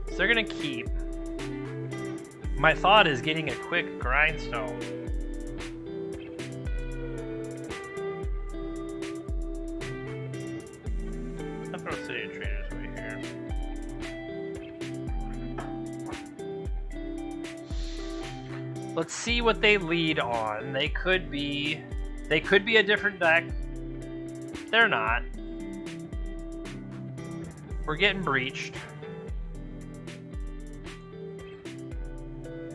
Speaker 1: So they're gonna keep. My thought is getting a quick grindstone. I'll throw City of Traders over here. Let's see what they lead on. They could be a different deck. They're not. We're getting breached.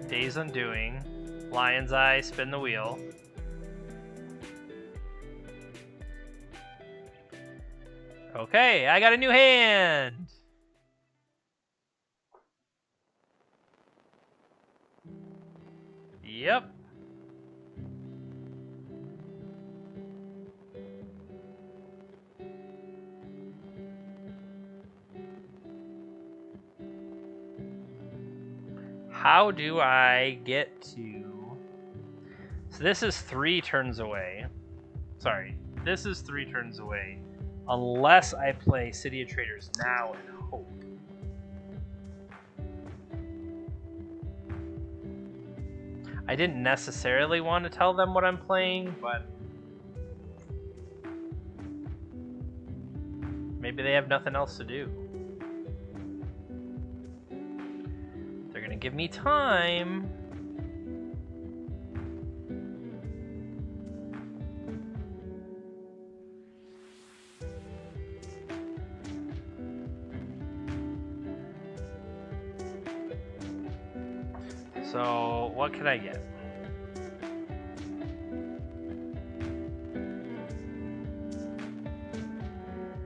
Speaker 1: Days Undoing, Lion's Eye, spin the wheel. Okay, I got a new hand. Yep. How do I get to... So this is 3 turns away. Sorry, this is 3 turns away. Unless I play City of Traders now and hope. I didn't necessarily want to tell them what I'm playing, but... maybe they have nothing else to do. They're gonna give me time. So, what can I get?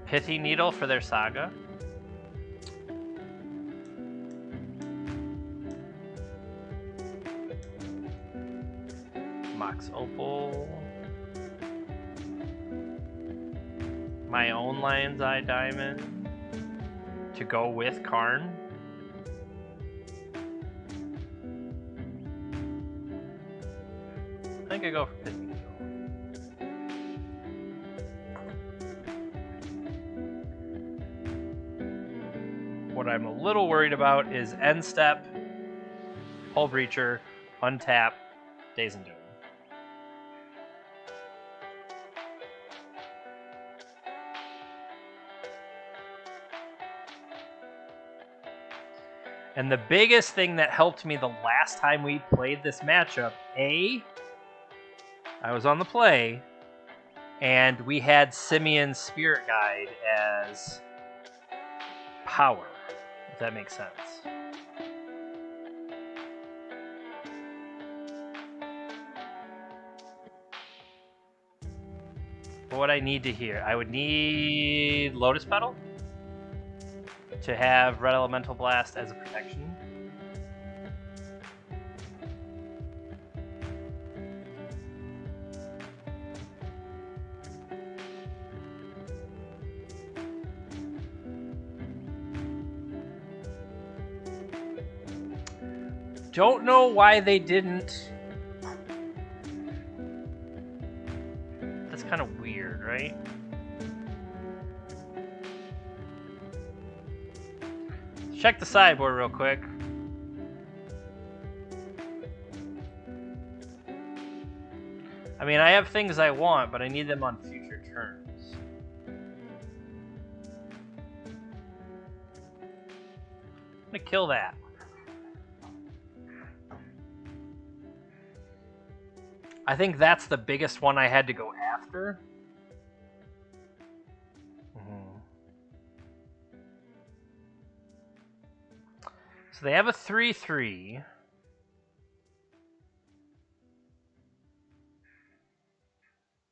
Speaker 1: Pithy Needle for their Saga. Mox Opal. My own Lion's Eye Diamond. To go with Karn. I think I go for Pithy Needle. What I'm a little worried about is end step, Hullbreacher, untap, Days Undoing. And the biggest thing that helped me the last time we played this matchup, I was on the play, and we had Simeon's Spirit Guide as power, if that makes sense. What would I need to hear? I would need Lotus Petal to have Red Elemental Blast as a protection. Don't know why they didn't. That's kind of weird, right? Check the sideboard real quick. I mean, I have things I want, but I need them on future turns. I'm gonna kill that. I think that's the biggest one I had to go after. So they have a 3/3.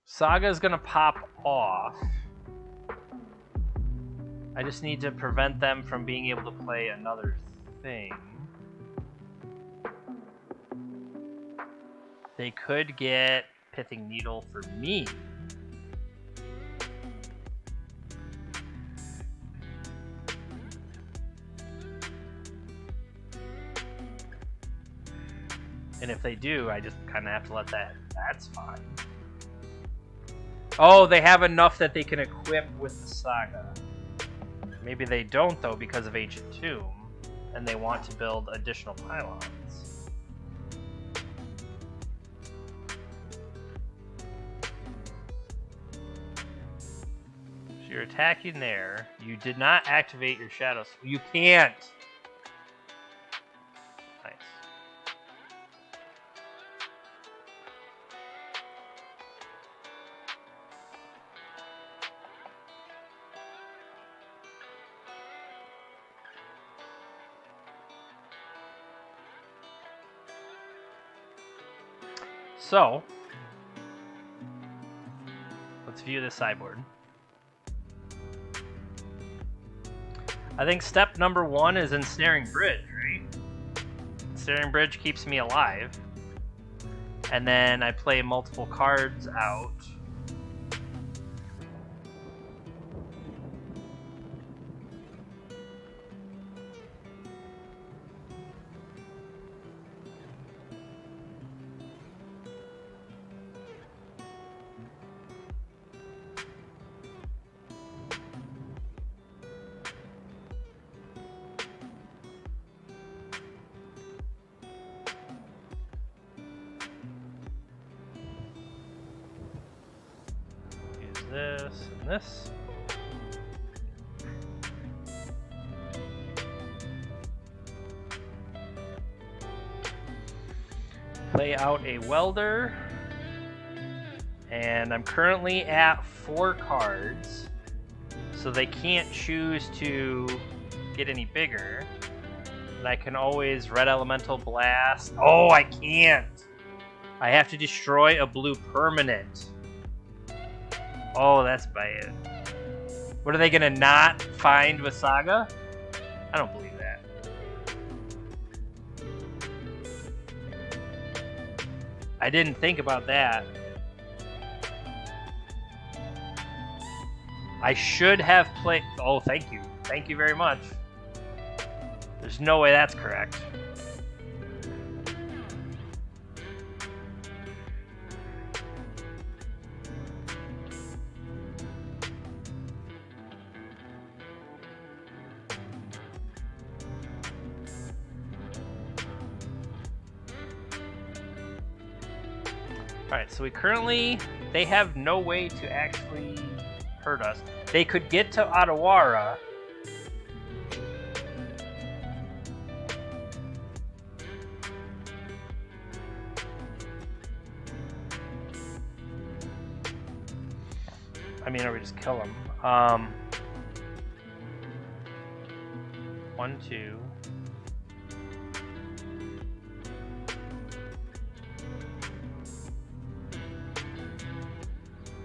Speaker 1: Saga's gonna pop off. I just need to prevent them from being able to play another thing. They could get Pithing Needle for me. And if they do, I just kind of have to let that. That's fine. Oh, they have enough that they can equip with the Saga. Maybe they don't, though, because of Ancient Tomb, and they want to build additional pylons. So you're attacking there. You did not activate your Shadows. You can't! Nice. So, let's view the sideboard. I think step number 1 is Ensnaring Bridge, right? Ensnaring Bridge keeps me alive. And then I play multiple cards out. This and this. Play out a welder. And I'm currently at 4 cards. So they can't choose to get any bigger. And I can always Red Elemental Blast. Oh, I can't! I have to destroy a blue permanent. Oh, that's bad. What are they gonna not find with Saga? I don't believe that. I didn't think about that. I should have played... Oh, thank you. Thank you very much. There's no way that's correct. Alright, so they have no way to actually hurt us. They could get to Otawara. I mean, or we just kill them. 1, 2.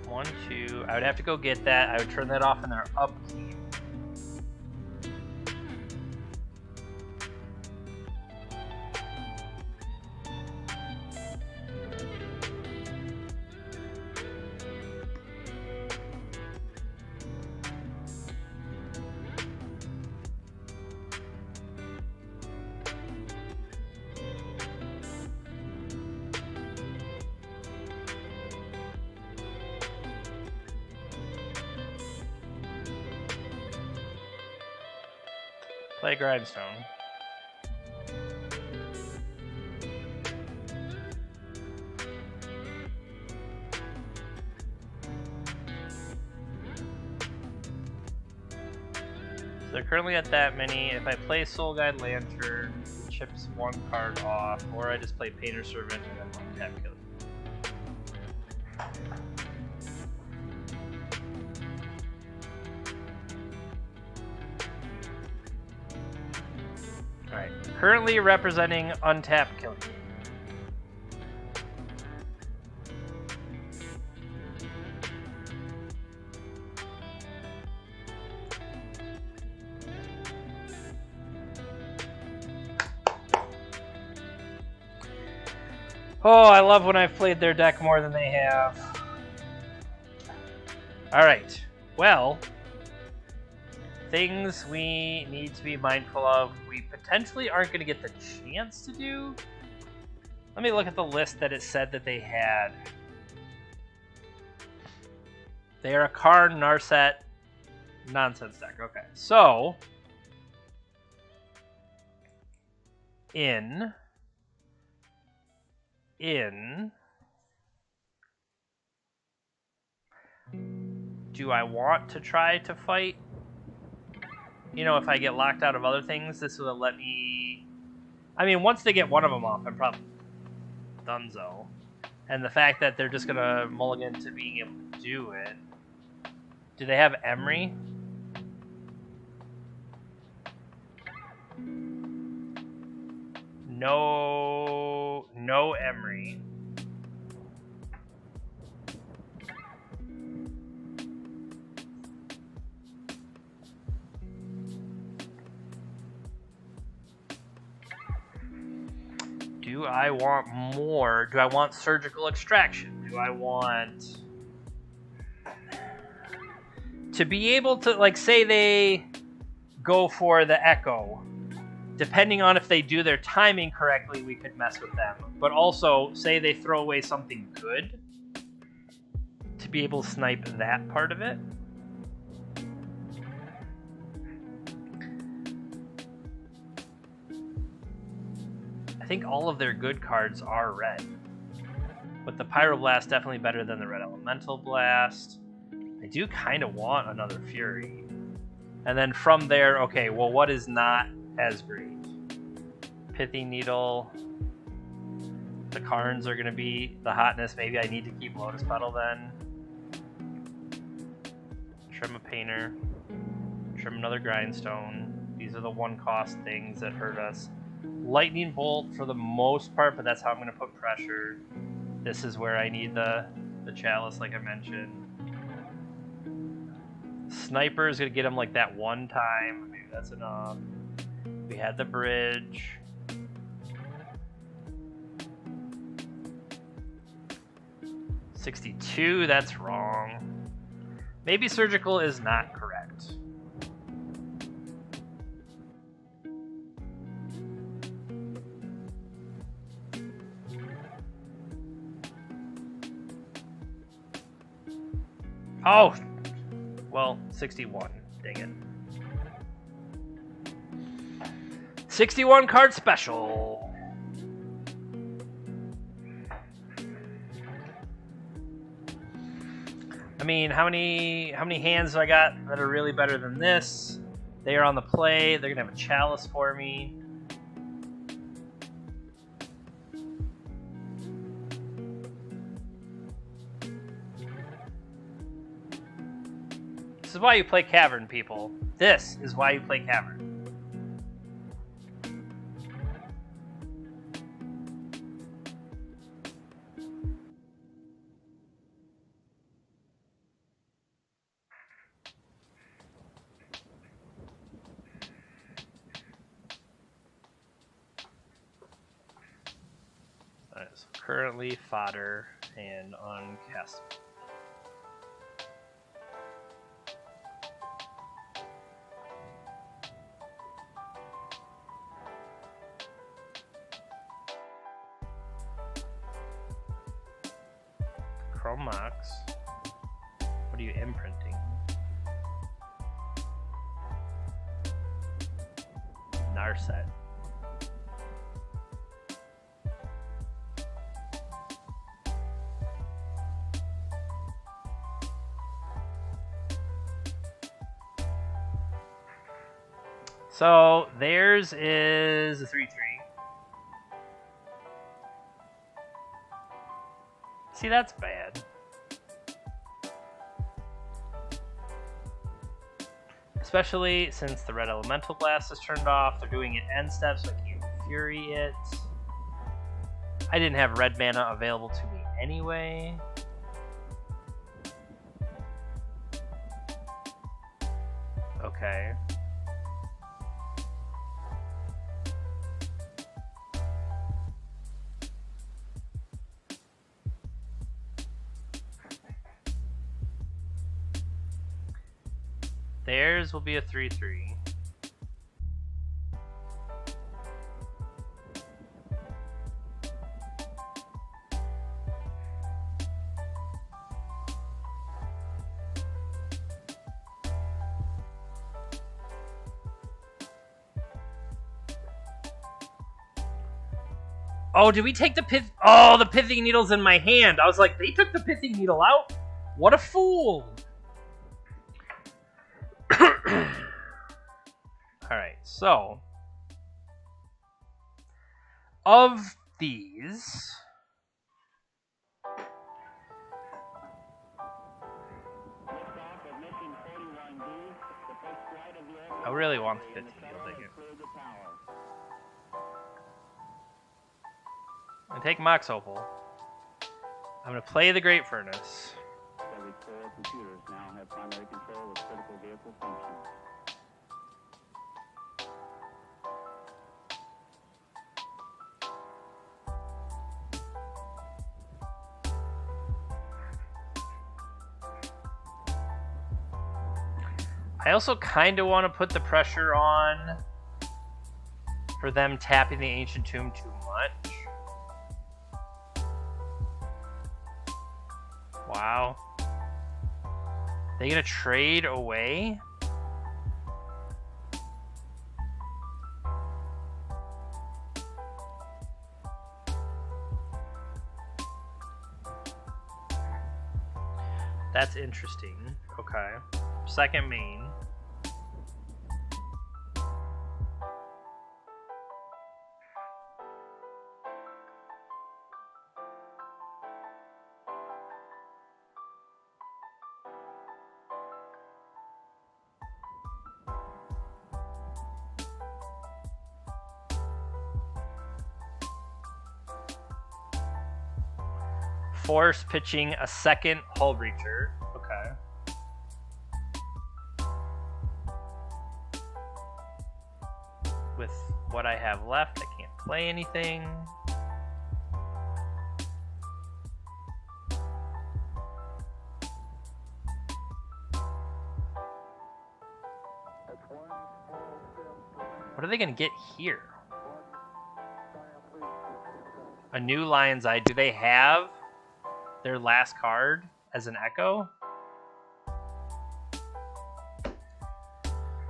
Speaker 1: 1, 2. I would have to go get that. I would turn that off in their upkeep. Play Grindstone. So they're currently at that many. If I play Soul Guide Lantern, it chips 1 card off, or I just play Painter Servant and then tap kill. Alright, currently representing untapped killing. Oh, I love when I've played their deck more than they have. Alright, well, things we need to be mindful of. We potentially aren't going to get the chance to do. Let me look at the list that it said that they had. They are a Karn, Narset, nonsense deck. Okay, so in do I want to try to fight? You know, if I get locked out of other things, this will let me... I mean, once they get one of them off, I'm probably donezo. And the fact that they're just going to mulligan to being able to do it. Do they have Emery? No Emery. Do I want more? Do I want surgical extraction? Do I want to be able to, like, say they go for the Echo? Depending on if they do their timing correctly, we could mess with them. But also, say they throw away something good, to be able to snipe that part of it. I think all of their good cards are red. But the Pyroblast definitely better than the Red Elemental Blast. I do kind of want another Fury. And then from there, okay, well, what is not as great? Pithy Needle. The Karns are going to be the hotness. Maybe I need to keep Lotus Petal then. Trim a Painter. Trim another Grindstone. These are the one-cost things that hurt us. Lightning Bolt for the most part, but that's how I'm going to put pressure. This is where I need the Chalice, like I mentioned. Sniper is going to get him like that one time. Maybe that's enough. We had the bridge. $62, that's wrong. Maybe surgical is not correct. Oh, well, 61. Dang it. 61 card special. I mean, how many hands do I got that are really better than this? They are on the play. They're gonna have a Chalice for me. This is why you play Cavern, people. This is why you play Cavern. Alright, so currently fodder and uncastable. Chrome Mox. What are you imprinting? Narset. So theirs is a 3/3. See, that's bad. Especially since the Red Elemental Blast is turned off. They're doing it end step, so I can't Fury it. I didn't have red mana available to me anyway. Okay. Theirs will be a 3/3. Oh, did we take the pith? Oh, the pithing needle's in my hand. I was like, they took the pithing needle out? What a fool. Alright, so. Of these. I really want the pithing needle to get. I'm going to take Mox Opal. I'm going to play the Great Furnace.
Speaker 2: Every core computers now have primary control of critical vehicle functions.
Speaker 1: I also kind of want to put the pressure on for them tapping the Ancient Tomb too much. Wow. They gonna trade away? That's interesting. Okay. Second main. Force pitching a second Hullbreacher. Okay. With what I have left, I can't play anything. What are they going to get here? A new Lion's Eye. Do they have their last card as an echo?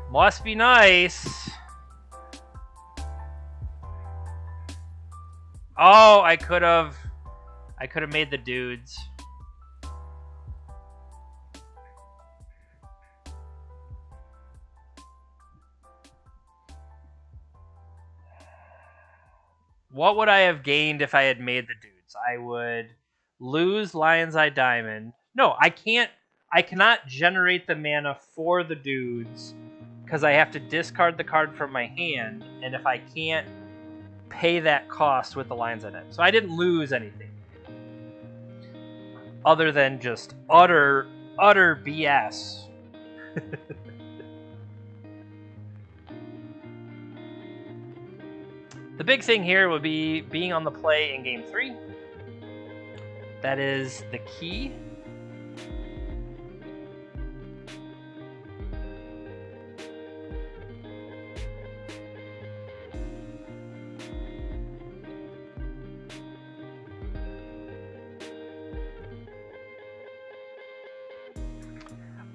Speaker 1: Must be nice. Oh, I could have made the dudes. What would I have gained if I had made the dudes? I would lose Lion's Eye Diamond. No, I cannot generate the mana for the dudes because I have to discard the card from my hand, and if I can't pay that cost with the Lion's Eye Diamond. So I didn't lose anything. Other than just utter BS. The big thing here would be being on the play in Game 3. That is the key.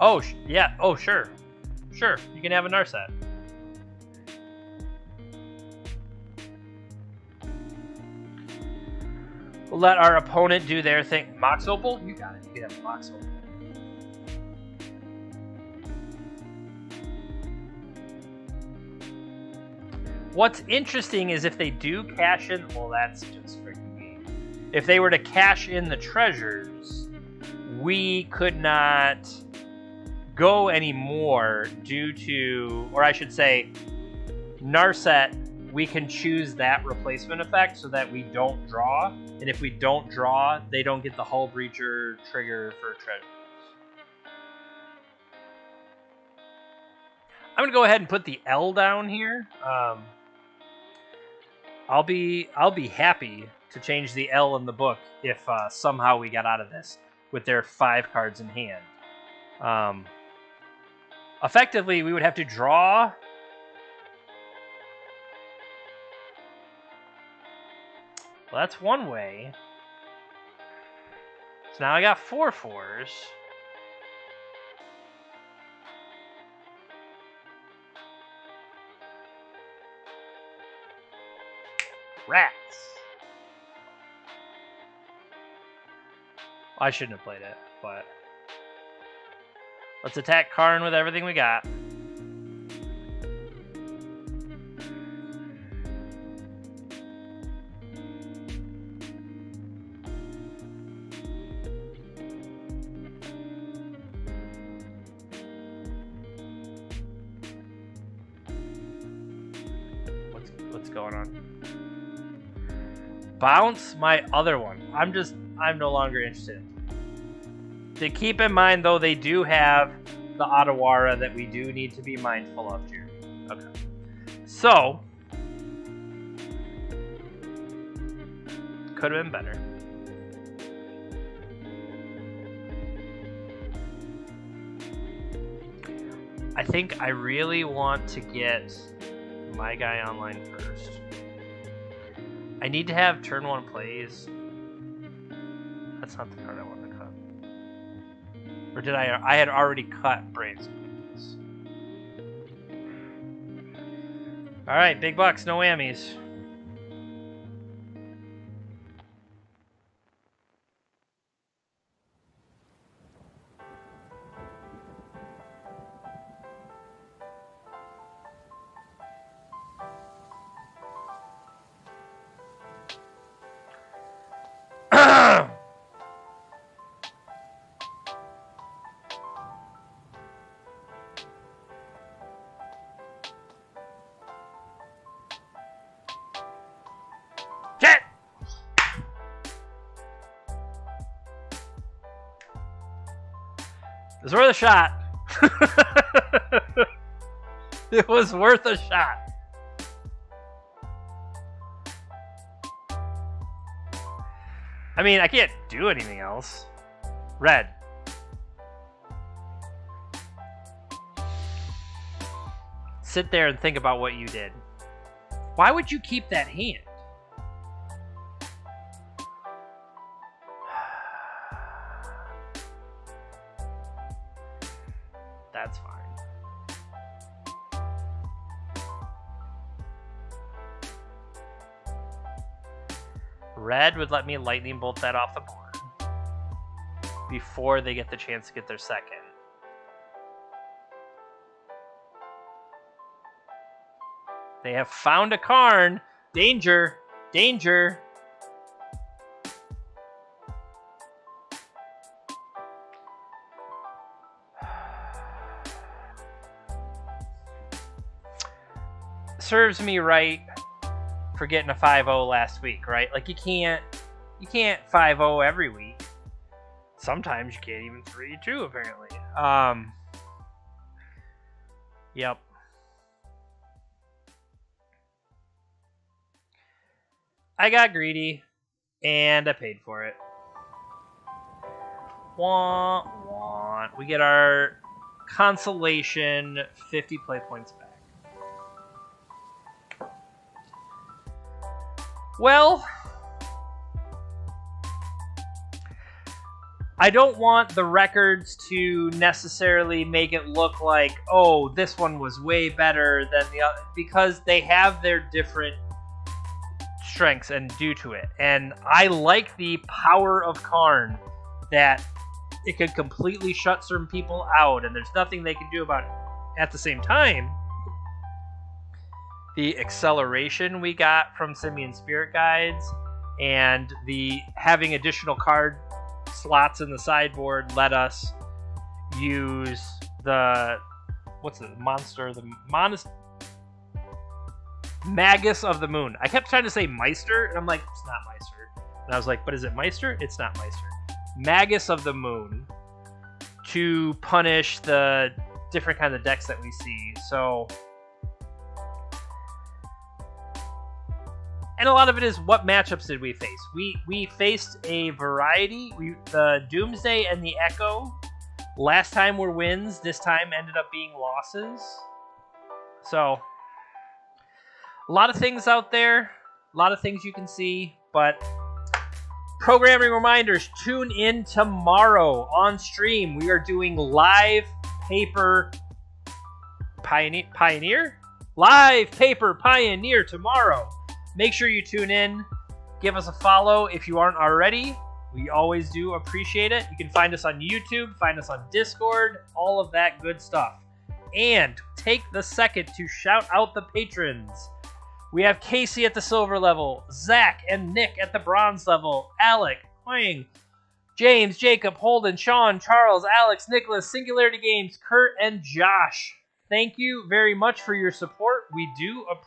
Speaker 1: Oh, yeah. Oh, sure. Sure. You can have a Narset. We'll let our opponent do their thing. Mox Opal? You got it. You can have a Mox Opal. What's interesting is if they do cash in... Well, that's just freaking me. If they were to cash in the treasures, we could not go anymore due to... Or I should say, Narset, we can choose that replacement effect so that we don't draw. And if we don't draw, they don't get the Hullbreacher trigger for treasures. I'm going to go ahead and put the L down here. I'll be happy to change the L in the book if somehow we got out of this with their 5 cards in hand. Effectively, we would have to draw. Well, that's one way. So now I got 4 4s. Rats. I shouldn't have played it, but let's attack Karn with everything we got. What's going on? Bounce my other one. I'm no longer interested. To keep in mind, though, they do have the Otawara that we do need to be mindful of here. Okay. So, could have been better. I think I really want to get my guy online first. I need to have turn 1 plays. That's not the card I want to cut. Or did I? I had already cut Braves. Alright, big bucks, no whammies. It was worth a shot. It was worth a shot. I mean, I can't do anything else. Red. Sit there and think about what you did. Why would you keep that hand? That's fine. Red would let me lightning bolt that off the board before they get the chance to get their second. They have found a Karn. Danger! Danger! Serves me right for getting a 5-0 last week, right? Like you can't 5-0 every week. Sometimes you can't even 3-2 apparently. Yep. I got greedy and I paid for it. We get our consolation 50 play points back. Well, I don't want the records to necessarily make it look like, oh, this one was way better than the other, because they have their different strengths and due to it. And I like the power of Karn, that it could completely shut certain people out and there's nothing they can do about it. At the same time, the acceleration we got from Simian Spirit Guides and the having additional card slots in the sideboard let us use the Magus of the Moon. I kept trying to say Meister and I'm like, it's not Meister. And I was like, but is it Meister? It's not Meister. Magus of the Moon to punish the different kinds of decks that we see. So, and a lot of it is what matchups did we face. We faced a variety. The Doomsday and the Echo Last time were wins. This time ended up being losses. So, a lot of things out there. A lot of things you can see. But programming reminders. Tune in tomorrow on stream. We are doing live paper Pioneer? Live paper Pioneer tomorrow. Make sure you tune in. Give us a follow if you aren't already. We always do appreciate it. You can find us on YouTube, find us on Discord, all of that good stuff. And take the second to shout out the patrons. We have Casey at the silver level, Zach and Nick at the bronze level, Alec, Huang, James, Jacob, Holden, Sean, Charles, Alex, Nicholas, Singularity Games, Kurt, and Josh. Thank you very much for your support. We do appreciate it.